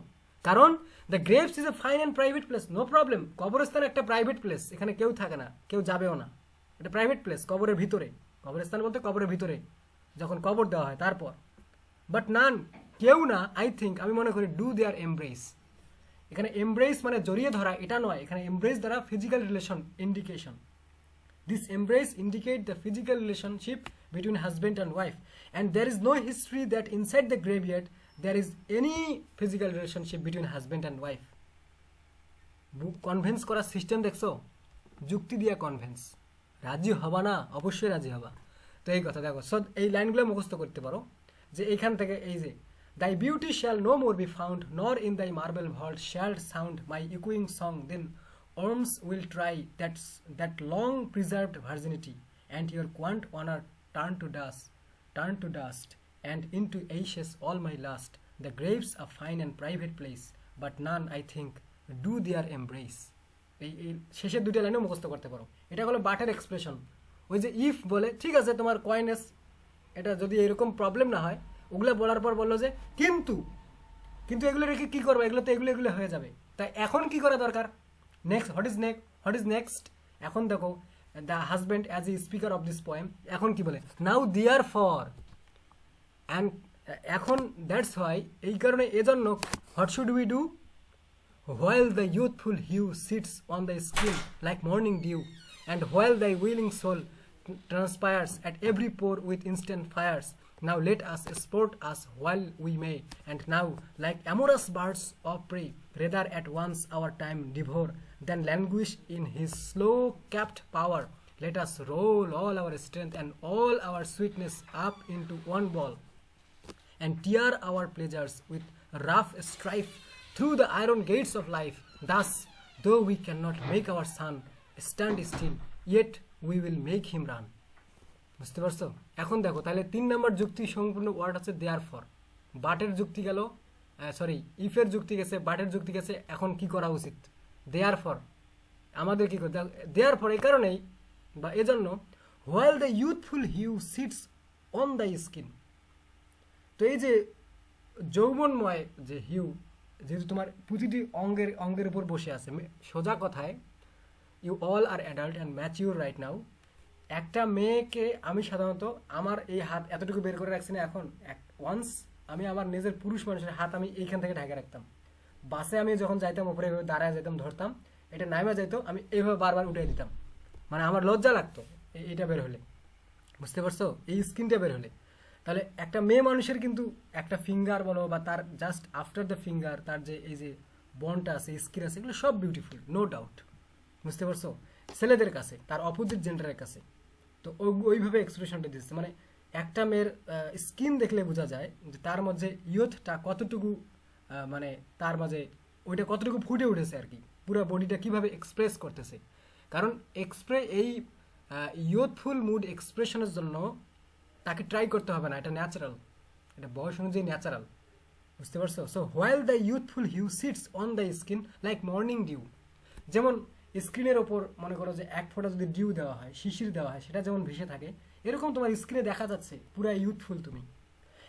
কারণ the graves is a fine and private place, no problem, কবরস্থান একটা প্রাইভেট প্লেস, এখানে কেউ থাকে না, কেউ যাবেও না, এটা প্রাইভেট প্লেস, কবরের ভিতরে, কবরস্থান বলতে কবরের ভিতরে যখন কবর দেওয়া হয় তারপর। বাট নান, কেউ না, আই থিঙ্ক আমি মনে করি, ডু দেয়ার এমব্রেস, এখানে এমব্রেস মানে জড়িয়ে ধরা এটা নয়, এখানে এমব্রেস দ্বারা physical relation indication. This embrace indicate the physical relationship between husband and wife, and there is no history that inside the graveyard there is any physical relationship between husband and wife. Convince করার system দেখছো? যুক্তি দিয়া convince, রাজি হবা না? অবশ্যই রাজি হবা। তো এই কথা দেখো, সো এই লাইনগুলো মুখস্থ করতে পারো, যে এইখান থেকে এই যে thy beauty shall no more be found, nor in thy marble vault shall sound my echoing song, then worms will try that long preserved virginity, and your quaint honor turn to dust and into ashes all my lust. The graves a fine and private place, but none I think do their embrace. এই শেষের দুটো লাইনও মুখস্থ করতে পারো। এটা হলো বাটের expression, ওই যে ইফ বলে, ঠিক আছে তোমার কয়েনেস এটা যদি এরকম প্রবলেম না হয়, ওগুলো বলার পর বললো যে কিন্তু এগুলো রেখে কি করবো, এগুলো তো এগুলো হয়ে যাবে, তাই এখন কি করা দরকার? Next, what is next? এখন দেখো, the husband as a speaker of this poem এখন কি বলে? নাও দেয়ার ফর অ্যান্ড, এখন দ্যাটস হোয়াই, এই কারণে, এজন্য, what should we do? While the youthful hue sits on the skin like morning dew, and while the willing soul transpires at every pore with instant fires, now let us sport us while we may, and now like amorous birds of prey rather at once our time devour than languish in his slow capped power. Let us roll all our strength and all our sweetness up into one ball, and tear our pleasures with rough strife through the iron gates of life. Thus, though we cannot make our sun stand still yet we will make him run. বুঝতে পারছো? এখন দেখো তাহলে 3 নম্বর যুক্তি সম্পূর্ণ word হচ্ছে there for. বাটের যুক্তি গেল, সরি ইফের যুক্তি গেছে, বাটের যুক্তি গেছে, এখন কি করা উচিত? দেয়ার ফর আমাদের কি করতে, দেয়ার ফর এই কারণেই বা এজন্য, while the youthful hue sits on the skin. তো এই যে যৌবনময় যে হিউ, যেহেতু তোমার প্রতিটি অঙ্গের উপর বসে আছে, সোজা কথায় you all are adult and mature right now. একটা মেয়েকে আমি সাধারণত আমার এই হাত এতটুকু বের করে রাখছি না, এখন ওয়ান্স আমি আমার নিজের পুরুষ মানুষের হাত আমি এইখান থেকে ঢাকা রাখতাম। বাসে আমি যখন যাইতাম উপরে এইভাবে দাঁড়ায় যেতাম, ধরতাম, এটা নাইমা যাইতো, আমি এইভাবে বারবার উঠে দিতাম, মানে আমার লজ্জা লাগতো এইটা বের হলে। বুঝতে পারছো? এই স্কিনটা বের হলে। তাহলে একটা মেয়ে মানুষের কিন্তু একটা ফিঙ্গার বলো বা তার জাস্ট আফটার দ্য ফিঙ্গার তার যে এই যে বনটা আছে, স্কিন আছে, এগুলো সব বিউটিফুল, নো ডাউট। বুঝতে পারছো? ছেলেদের কাছে, তার অপোজিট জেন্ডারের কাছে তো ওইভাবে এক্সপ্রেশনটা দিচ্ছে, মানে একটা মেয়ের স্কিন দেখলে বোঝা যায় যে তার মধ্যে ইয়থটা কতটুকু, মানে তার মাঝে ওইটা কতটুকু ফুটে উঠেছে আর কি, পুরো বডিটা কিভাবে এক্সপ্রেস করতেছে। কারণ এই ইয়থফুল মুড এক্সপ্রেশনের জন্য তাকে ট্রাই করতে হবে না, এটা ন্যাচারাল, এটা বয়স অনুযায়ী ন্যাচারাল। বুঝতে পারছো? So while the youthful hue sits on the skin like morning dew, যেমন স্ক্রিনের ওপর মনে করো যে এক ফোঁটা যদি ডিউ দেওয়া হয়, শিশির দেওয়া হয়, সেটা যেমন ভেসে থাকে, এরকম তোমার স্ক্রিনে দেখা যাচ্ছে পুরা ইউথফুল তুমি।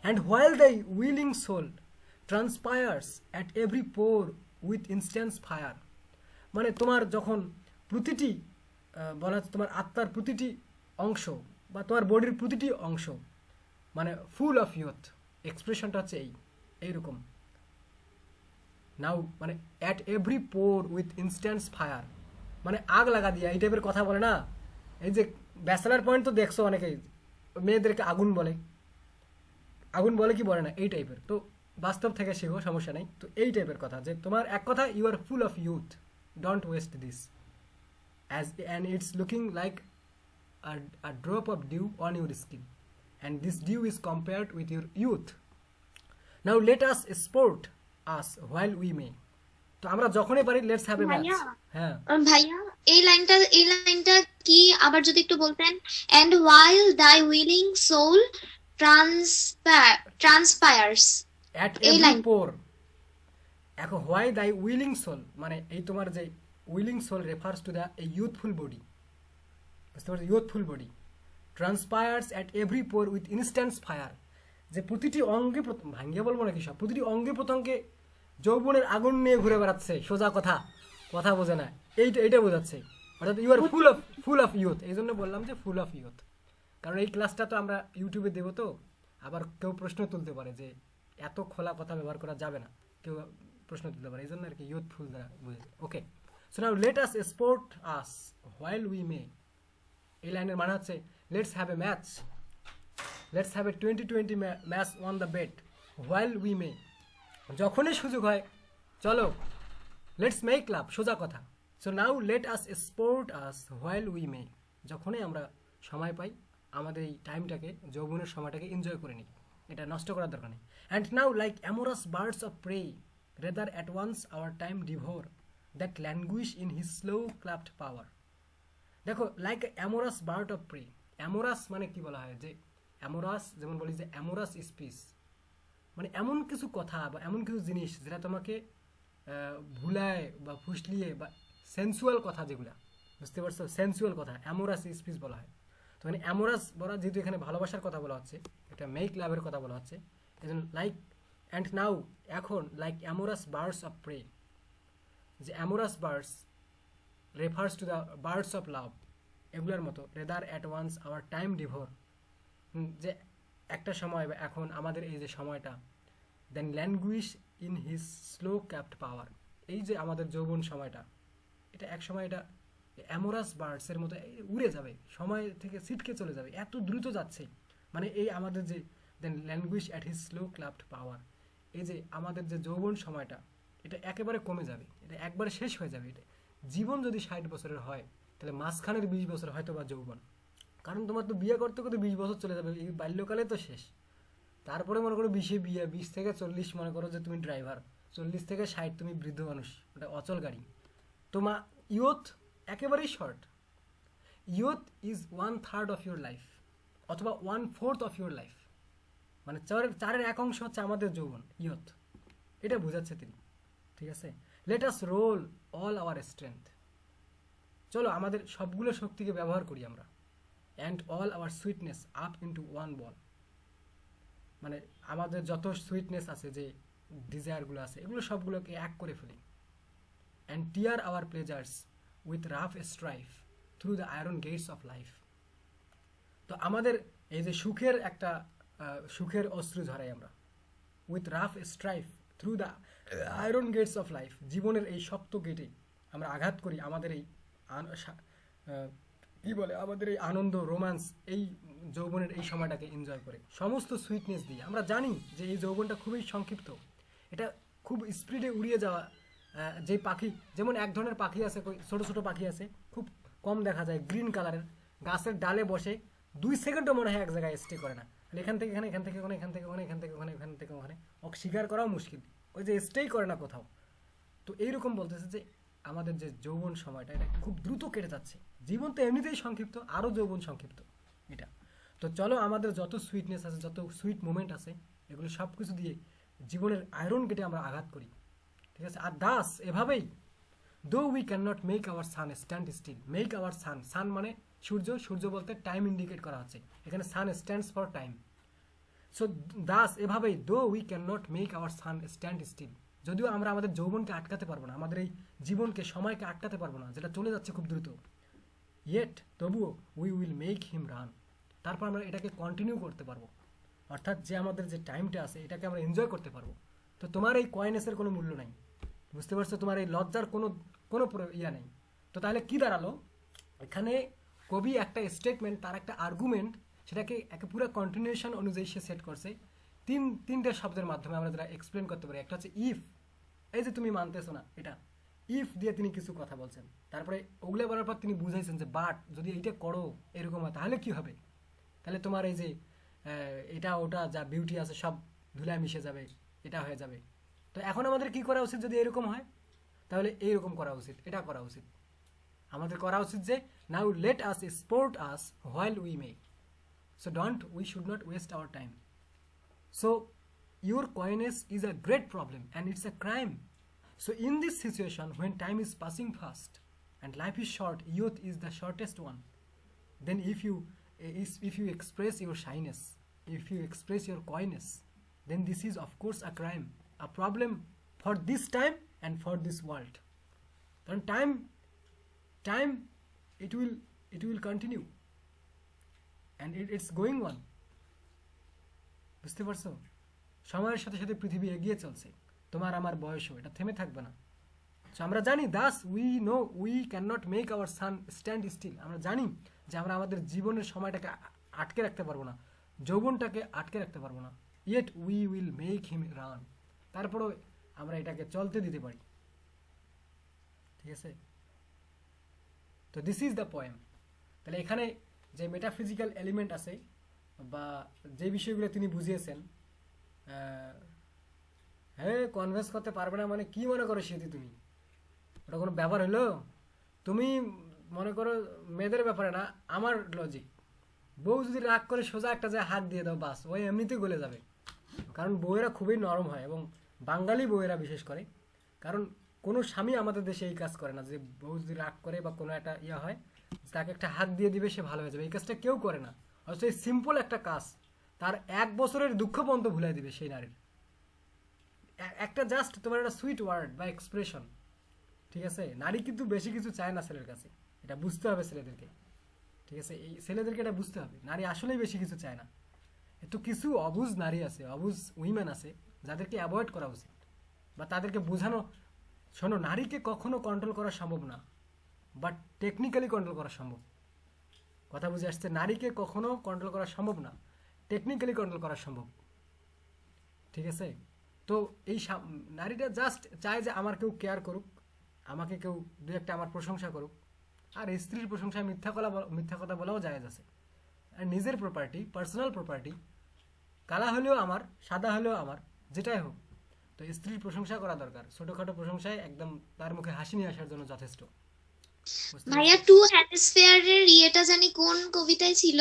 And while the willing soul transpires at every pore with instance fire, মানে তোমার যখন প্রতিটি বলা হচ্ছে তোমার আত্মার প্রতিটি অংশ বা তোমার বডির প্রতিটি অংশ মানে ফুল অফ ইয়থ, এক্সপ্রেশনটা হচ্ছে এইরকম। নাও মানে at every pore with instance fire, মানে আগ লাগা দিয়া, এই টাইপের কথা বলে না। এই যে ব্যাচেলার পয়েন্ট তো দেখছো অনেকেই, মেয়েদেরকে আগুন বলে, আগুন বলে কি বলে না, এই টাইপের। তো বাস্তব থেকে শেখো, সমস্যা নেই। তো এই টাইপের কথা যে তোমার এক কথা, you are full of youth, don't waste this as and it's looking like a drop of dew on your skin, and this dew is compared with your youth. Now let us sport us while we may. তো আমরা যখনই পারি let's have a match. হ্যাঁ ভাইয়া, এই লাইনটা কি আবার যদি একটু বলতেন? and while thy willing soul transpires at এই every লাইন pore, এখন why thy willing soul মানে এই তোমার যে willing soul refers to the a youthful body, বুঝতে পারছো? Youthful body transpires at every pore with instance fire, যে প্রতিটি অঙ্গে ভাঙ্গিয়ে বলবো নাকি সব, প্রতিটি অঙ্গে প্রত্যঙ্গে যৌবনের আগুন নিয়ে ঘুরে বেড়াচ্ছে, সোজা কথা, কথা বোঝে না, এইটা বোঝাচ্ছে। অর্থাৎ you are full of youth. এই জন্য বললাম যে ফুল অফ ইয়থ, কারণ এই ক্লাসটা তো আমরা ইউটিউবে দেবো, তো আবার কেউ প্রশ্ন তুলতে পারে যে এত খোলা কথা ব্যবহার করা যাবে না, কেউ প্রশ্ন তুলতে পারে, এই জন্য আর কি ইয়থফুল দ্বারা বুঝেছে। Okay, so now let us sport us while we may. এই লাইনের মানে হচ্ছে let's have a match, let's have a 2020 match on the bed while we may, যখনই সুযোগ হয় চলো লেটস মেক লাভ, সোজা কথা। So now let us sport us while we may, যখনই আমরা সময় পাই আমাদের এই টাইমটাকে, যৌবনের সময়টাকে এনজয় করে নিই, এটা নষ্ট করার দরকার নেই। And now like amorous birds of prey rather at once our time devour that languish in his slow chapt power. দেখো like amorous bird of prey, amorous মানে কি বলা হয়, যে অ্যামোরাস যেমন বলি যে অ্যামোরাস স্পিচ, মানে এমন কিছু কথা বা এমন কিছু জিনিস যেটা তোমাকে ভুলায় বা ফুসলিয়ে বা সেন্সুয়াল কথা যেগুলা, বুঝতে পারছো? সেন্সুয়াল কথা অ্যামোরাস স্পিচ বলা হয়। তো মানে অ্যামোরাস বলা, যেহেতু এখানে ভালোবাসার কথা বলা হচ্ছে, এটা মেক লাভের কথা বলা হচ্ছে, এই জন্য লাইক অ্যান্ড নাও এখন like amorous birds of prey, যে amorous birds refers to the birds of love, এগুলোর মতো rather at once our time devour, যে একটা সময় বা এখন আমাদের এই যে সময়টা, then languish in his slow chapt power, এই যে আমাদের যৌবন সময়টা, এটা এক সময় এটা অ্যামোরাস বার্ডসের মতো উড়ে যাবে, সময় থেকে ছিটকে চলে যাবে, এত দ্রুত যাচ্ছে। মানে এই আমাদের যে দেন ল্যাঙ্গুইশ অ্যাট হিজ স্লো ক্লাফট পাওয়ার, এই যে আমাদের যে যৌবন সময়টা, এটা একেবারে কমে যাবে, এটা একবারে শেষ হয়ে যাবে। এটা জীবন যদি 60 বছরের হয়, তাহলে মাঝখানের 20 বছর হয়তো বা যৌবন, কারণ তোমার তো বিয়ে করতে করতে 20 বছর চলে যাবে, এই বাল্যকালে তো শেষ। তারপরে মনে করো 20-এ বিয়ে, 20 থেকে 40 মনে করো যে তুমি ড্রাইভার, 40 থেকে 60 তুমি বৃদ্ধ মানুষ, ওটা অচল গাড়ি। তোমার ইয়থ একেবারেই short. Youth is 1/3 of your life, অথবা 1/4 অফ ইউর লাইফ, মানে চারের এক অংশ হচ্ছে আমাদের যৌবন, ইয়ুথ, এটা বোঝাচ্ছে তিনি। ঠিক আছে, let us roll all our strength, চলো আমাদের সবগুলো শক্তিকে ব্যবহার করি আমরা, and all our sweetness up into one ball, মানে আমাদের যত সুইটনেস আছে, যে ডিজায়ারগুলো আছে, এগুলো সবগুলোকে এক করে ফেলি, and tear our pleasures with rough strife through the iron gates of life. তো আমাদের এই যে সুখের অশ্রু ঝরাই আমরা, with rough strife through the iron gates of life, জীবনের এই শক্ত গেটে আমরা আঘাত করি আমাদের এই কি বলে, আমাদের এই আনন্দ, রোমান্স, এই যৌবনের এই সময়টাকে এনজয় করে সমস্ত সুইটনেস দিয়ে। আমরা জানি যে এই যৌবনটা খুবই সংক্ষিপ্ত, এটা খুব স্পিডে উড়িয়ে যাওয়া। যে পাখি, যেমন এক ধরনের পাখি আছে, ছোট ছোট পাখি আছে, খুব কম দেখা যায়, গ্রিন কালারের, গাছের ডালে বসে 2 সেকেন্ডও মনে হয় এক জায়গায় স্টে করে না, এখান থেকে এখানে, এখান থেকে ওখানে, এখান থেকে ওখানে, এখান থেকে ওখানে, এখান থেকে ওখানে, ওকে শিকার করাও মুশকিল, ওই যে স্টেই করে না কোথাও। তো এইরকম বলতেছে যে আমাদের যে যৌবন সময়টা, এটা খুব দ্রুত কেটে যাচ্ছে। জীবন তো এমনিতেই সংক্ষিপ্ত, আরও যৌবন সংক্ষিপ্ত এটা। তো চলো আমাদের যত সুইটনেস আছে, যত সুইট মোমেন্ট আছে, এগুলো সব কিছু দিয়ে জীবনের আয়রন গেটে আমরা আঘাত করি। ঠিক আছে, আর দাস এভাবেই, though we can not make our sun stand still, make our sun, sun মানে সূর্য, সূর্য বলতে টাইম ইন্ডিকেট করা হচ্ছে এখানে, sun stands for time. So thus এভাবেই, though we can not make our sun stand still, যদিও আমরা আমাদের যৌবনকে আটকাতে পারবো না, আমাদের এই জীবনকে, সময়কে আটকাতে পারবো না, যেটা চলে যাচ্ছে খুব দ্রুত, ইয়েট তবুও we will make him run, তারপর আমরা এটাকে কন্টিনিউ করতে পারবো, অর্থাৎ যে আমাদের যে টাইমটা আছে এটাকে আমরা এনজয় করতে পারবো। তো তোমার এই কয়েনেসের কোনো মূল্য নাই, বুঝতে পারছো, তোমার এই লজ্জার কোনো কোনো ইয়া নেই। তো তাহলে কি দাঁড়ালো, এখানে কবি একটা স্টেটমেন্ট, তার একটা আর্গুমেন্ট, সেটাকে একটা পুরো কন্টিনিউশন অনুযায়ী সে সেট করছে, তিনটে শব্দের মাধ্যমে আমরা যেটা এক্সপ্লেন করতে পারি। একটা হচ্ছে ইফ, এই যে তুমি মানতেছো না, এটা ইফ দিয়ে তিনি কিছু কথা বলছেন, তারপরে ওগুলো বলার পর তিনি বুঝাইছেন যে বাট যদি এইটা করো এরকম হয় তাহলে কি হবে, তাহলে তোমার এই যে এটা ওটা যা বিউটি আছে সব ধুলায় মিশে যাবে, এটা হয়ে যাবে। তো এখন আমাদের কি করা উচিত, যদি এরকম হয় তাহলে এইরকম করা উচিত, এটা করা উচিত, আমাদের করা উচিত যে now let us sport us while we may, so we should not waste our time. So, your coyness is a great problem and it's a crime. So, in this situation, when time is passing fast and life is short, youth is the shortest one. Then, if you express your shyness, if you express your coyness, then this is of course a crime, a problem for this time and for this world. Then time, it will continue, and it's going on. বুঝতে পারছো, সময়ের সাথে সাথে পৃথিবী এগিয়ে চলছে, তোমার আমার বয়সও এটা থেমে থাকবে না। সো আমরা জানি, thus we know we can not make our sun stand still, আমরা জানি যে আমরা আমাদের জীবনের সময়টাকে আটকে রাখতে পারবো না, যৌবনটাকে আটকে রাখতে পারবো না, yet we will make him run, তারপরেও আমরা এটাকে চলতে দিতে পারি। ঠিক আছে, তো দিস ইজ দ্য পোয়েম। তাহলে এখানে যে মেটাফিজিক্যাল এলিমেন্ট আছে বা যে বিষয়গুলো তিনি বুঝিয়েছেন, হ্যাঁ কনভিন্স করতে পারবে না মানে কি মনে করো সেটি, তুমি ওটা কোনো ব্যাপার হলো? তুমি মনে করো মেয়েদের ব্যাপারে না, আমার লজিক, বউ যদি রাগ করে সোজা একটা জায়গায় হাত দিয়ে দাও, বাস ওই এমনিতেই গলে যাবে, কারণ বউয়েরা খুবই নরম হয়, এবং বাঙালি বউয়েরা বিশেষ করে, কারণ কোনো স্বামী আমাদের দেশে এই কাজ করে না যে বউ যদি রাগ করে বা কোনো একটা ইয়ে হয় তাকে একটা হাত দিয়ে দিবে সে ভালো হয়ে যাবে, এই কাজটা কেউ করে না। অথচ এই সিম্পল একটা কাজ তার 1 বছরের দুঃখ পর্যন্ত ভুলাই দিবে সেই নারীর, একটা জাস্ট তোমার একটা সুইট ওয়ার্ড বা এক্সপ্রেশন। ঠিক আছে, নারী কিন্তু বেশি কিছু চায় না ছেলের কাছে, এটা বুঝতে হবে ছেলেদেরকে। ঠিক আছে, এই ছেলেদেরকে এটা বুঝতে হবে, নারী আসলেই বেশি কিছু চায় না। তো কিছু অবুঝ নারী আছে, অবুঝ উইমেন আছে, যাদেরকে অ্যাভয়েড করা উচিত, বা তাদেরকে বোঝানো, শোনো নারীকে কখনো কন্ট্রোল করা সম্ভব না, বাট টেকনিক্যালি কন্ট্রোল করা সম্ভব। কথা বুঝে আসছে, নারীকে কখনো কন্ট্রোল করা সম্ভব না, টেকনিক্যালি কন্ট্রোল করা সম্ভব। ঠিক আছে, তো এই নারীটা জাস্ট চায় যে আমার কেউ কেয়ার করুক, আমাকে কেউ দু একটা আমার প্রশংসা করুক, আর স্ত্রীর প্রশংসায় মিথ্যা কথা বলাও জায়েজ আছে। আর নিজের প্রপার্টি, পার্সোনাল প্রপার্টি, কালা হলেও আমার, সাদা হলেও আমার, যেটাই হোক, তো স্ত্রীর প্রশংসা করা দরকার, ছোটোখাটো প্রশংসায় একদম তার মুখে হাসি নিয়ে আসার জন্য যথেষ্ট। বুঝতে ভাইয়া পারছো? টু হেমিস্ফিয়ারের ইয়েটা জানি কোন কবিতায় ছিল?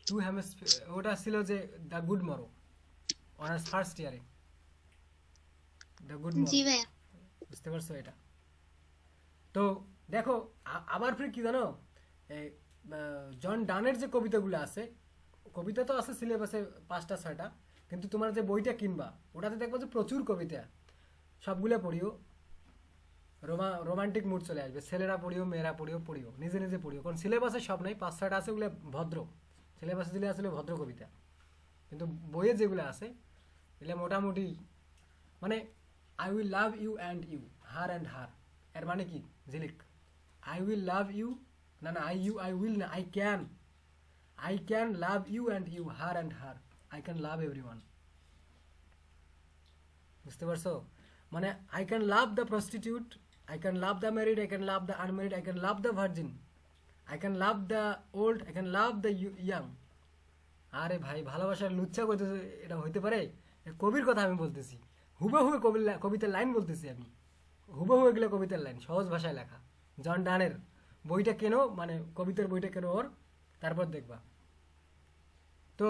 টু হেমিস্ফিয়ার ওটা ছিল যে the good morrow, honours first ইয়ারে, দ্য গুড জি মরো। ভাইয়া। বুঝতে পারছো এটা? তো দেখো, আবার ফির কি জানো, এই জন ডানের যে কবিতাগুলো আছে, কবিতা তো আছে সিলেবাসে 5টা 6টা, কিন্তু তোমার যে বইটা কিনবা ওটাতে দেখবো যে প্রচুর কবিতা, সবগুলো পড়িও, রোমান্টিক মুড চলে আসবে, ছেলেরা পড়িও, মেয়েরা পড়িও, পড়িও নিজে নিজে পড়িও, কারণ সিলেবাসে সব নাই, 5-6টা আছে ওগুলো ভদ্র, সিলেবাসে দিলে আসলে ভদ্র কবিতা, কিন্তু বইয়ে যেগুলো আছে এগুলো মোটামুটি, মানে I will love you and you, her and her, এর মানে কি ঝিলিক, আই উইল লাভ ইউ, না না, আই উইল না, I can love you and you, her and her, I can love everyone. বুঝতে পারছো? মানে I can love the prostitute, I can love the married, I can love the unmarried, I can love the virgin, I can love the old, I can love the young. আরে ভাই, ভালোবাসার লুচ্ছা করতে এটা হইতে পারে? এ কবির কথা আমি বলতেছি, হুবহু কবিতার লাইন বলতেছি আমি, হুবহু এগুলো কবিতার লাইন, সহজ ভাষায় লেখা। জন ডানের বইটা কেনো, মানে কবিতার বইটা কেনো ওর, তারপর দেখবা। তো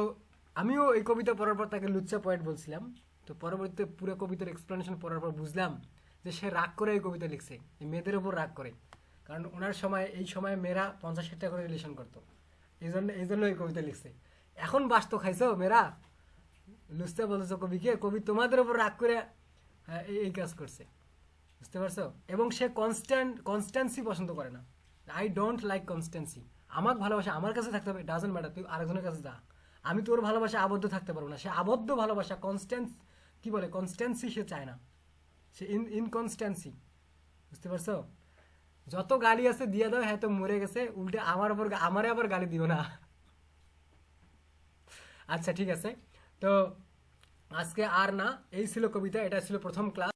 আমিও এই কবিতা পড়ার পর তাকে লুচ্চা পয়েন্ট বলছিলাম। তো পরবর্তীতে পুরো কবিতার এক্সপ্লেনেশন পড়ার পর বুঝলাম যে সে রাগ করে এই কবিতা লিখছে, এই মেয়েদের উপর রাগ করে, কারণ ওনার সময়, এই সময় মেয়েরা 50-60টা করে রিলেশন করতো, এই জন্য এই কবিতা লিখছে। এখন বাস তো খাইছো মেয়েরা, লুচ্চা বলছো কবিকে, কবি তোমাদের উপর রাগ করে এই কাজ করছে। বুঝতে পারছো? এবং সে কনস্ট্যান্সি পছন্দ করে না, আই ডোন্ট লাইক কনস্ট্যান্সি। আমাকে ভালোবাসা আমার কাছে থাকতে হবে, ডাজন্ট ম্যাটার তুই আরেকজনের কাছে যা, আমি তোর ভালোবাসা আবদ্ধ থাকতে পারবো না। সে আবদ্ধ ভালোবাসা, কি বলে, কনস্ট্যান্সি সে চায় না, সে ইনকনস্ট্যান্সি। বুঝতে পারছো? যত গালি আছে দিয়ে দাও, হ্যাঁ তো মরে গেছে, উল্টে আমারে আবার গালি দিও না। আচ্ছা ঠিক আছে, তো আজকে আর না, এই ছিল কবিতা, এটা ছিল প্রথম ক্লাস।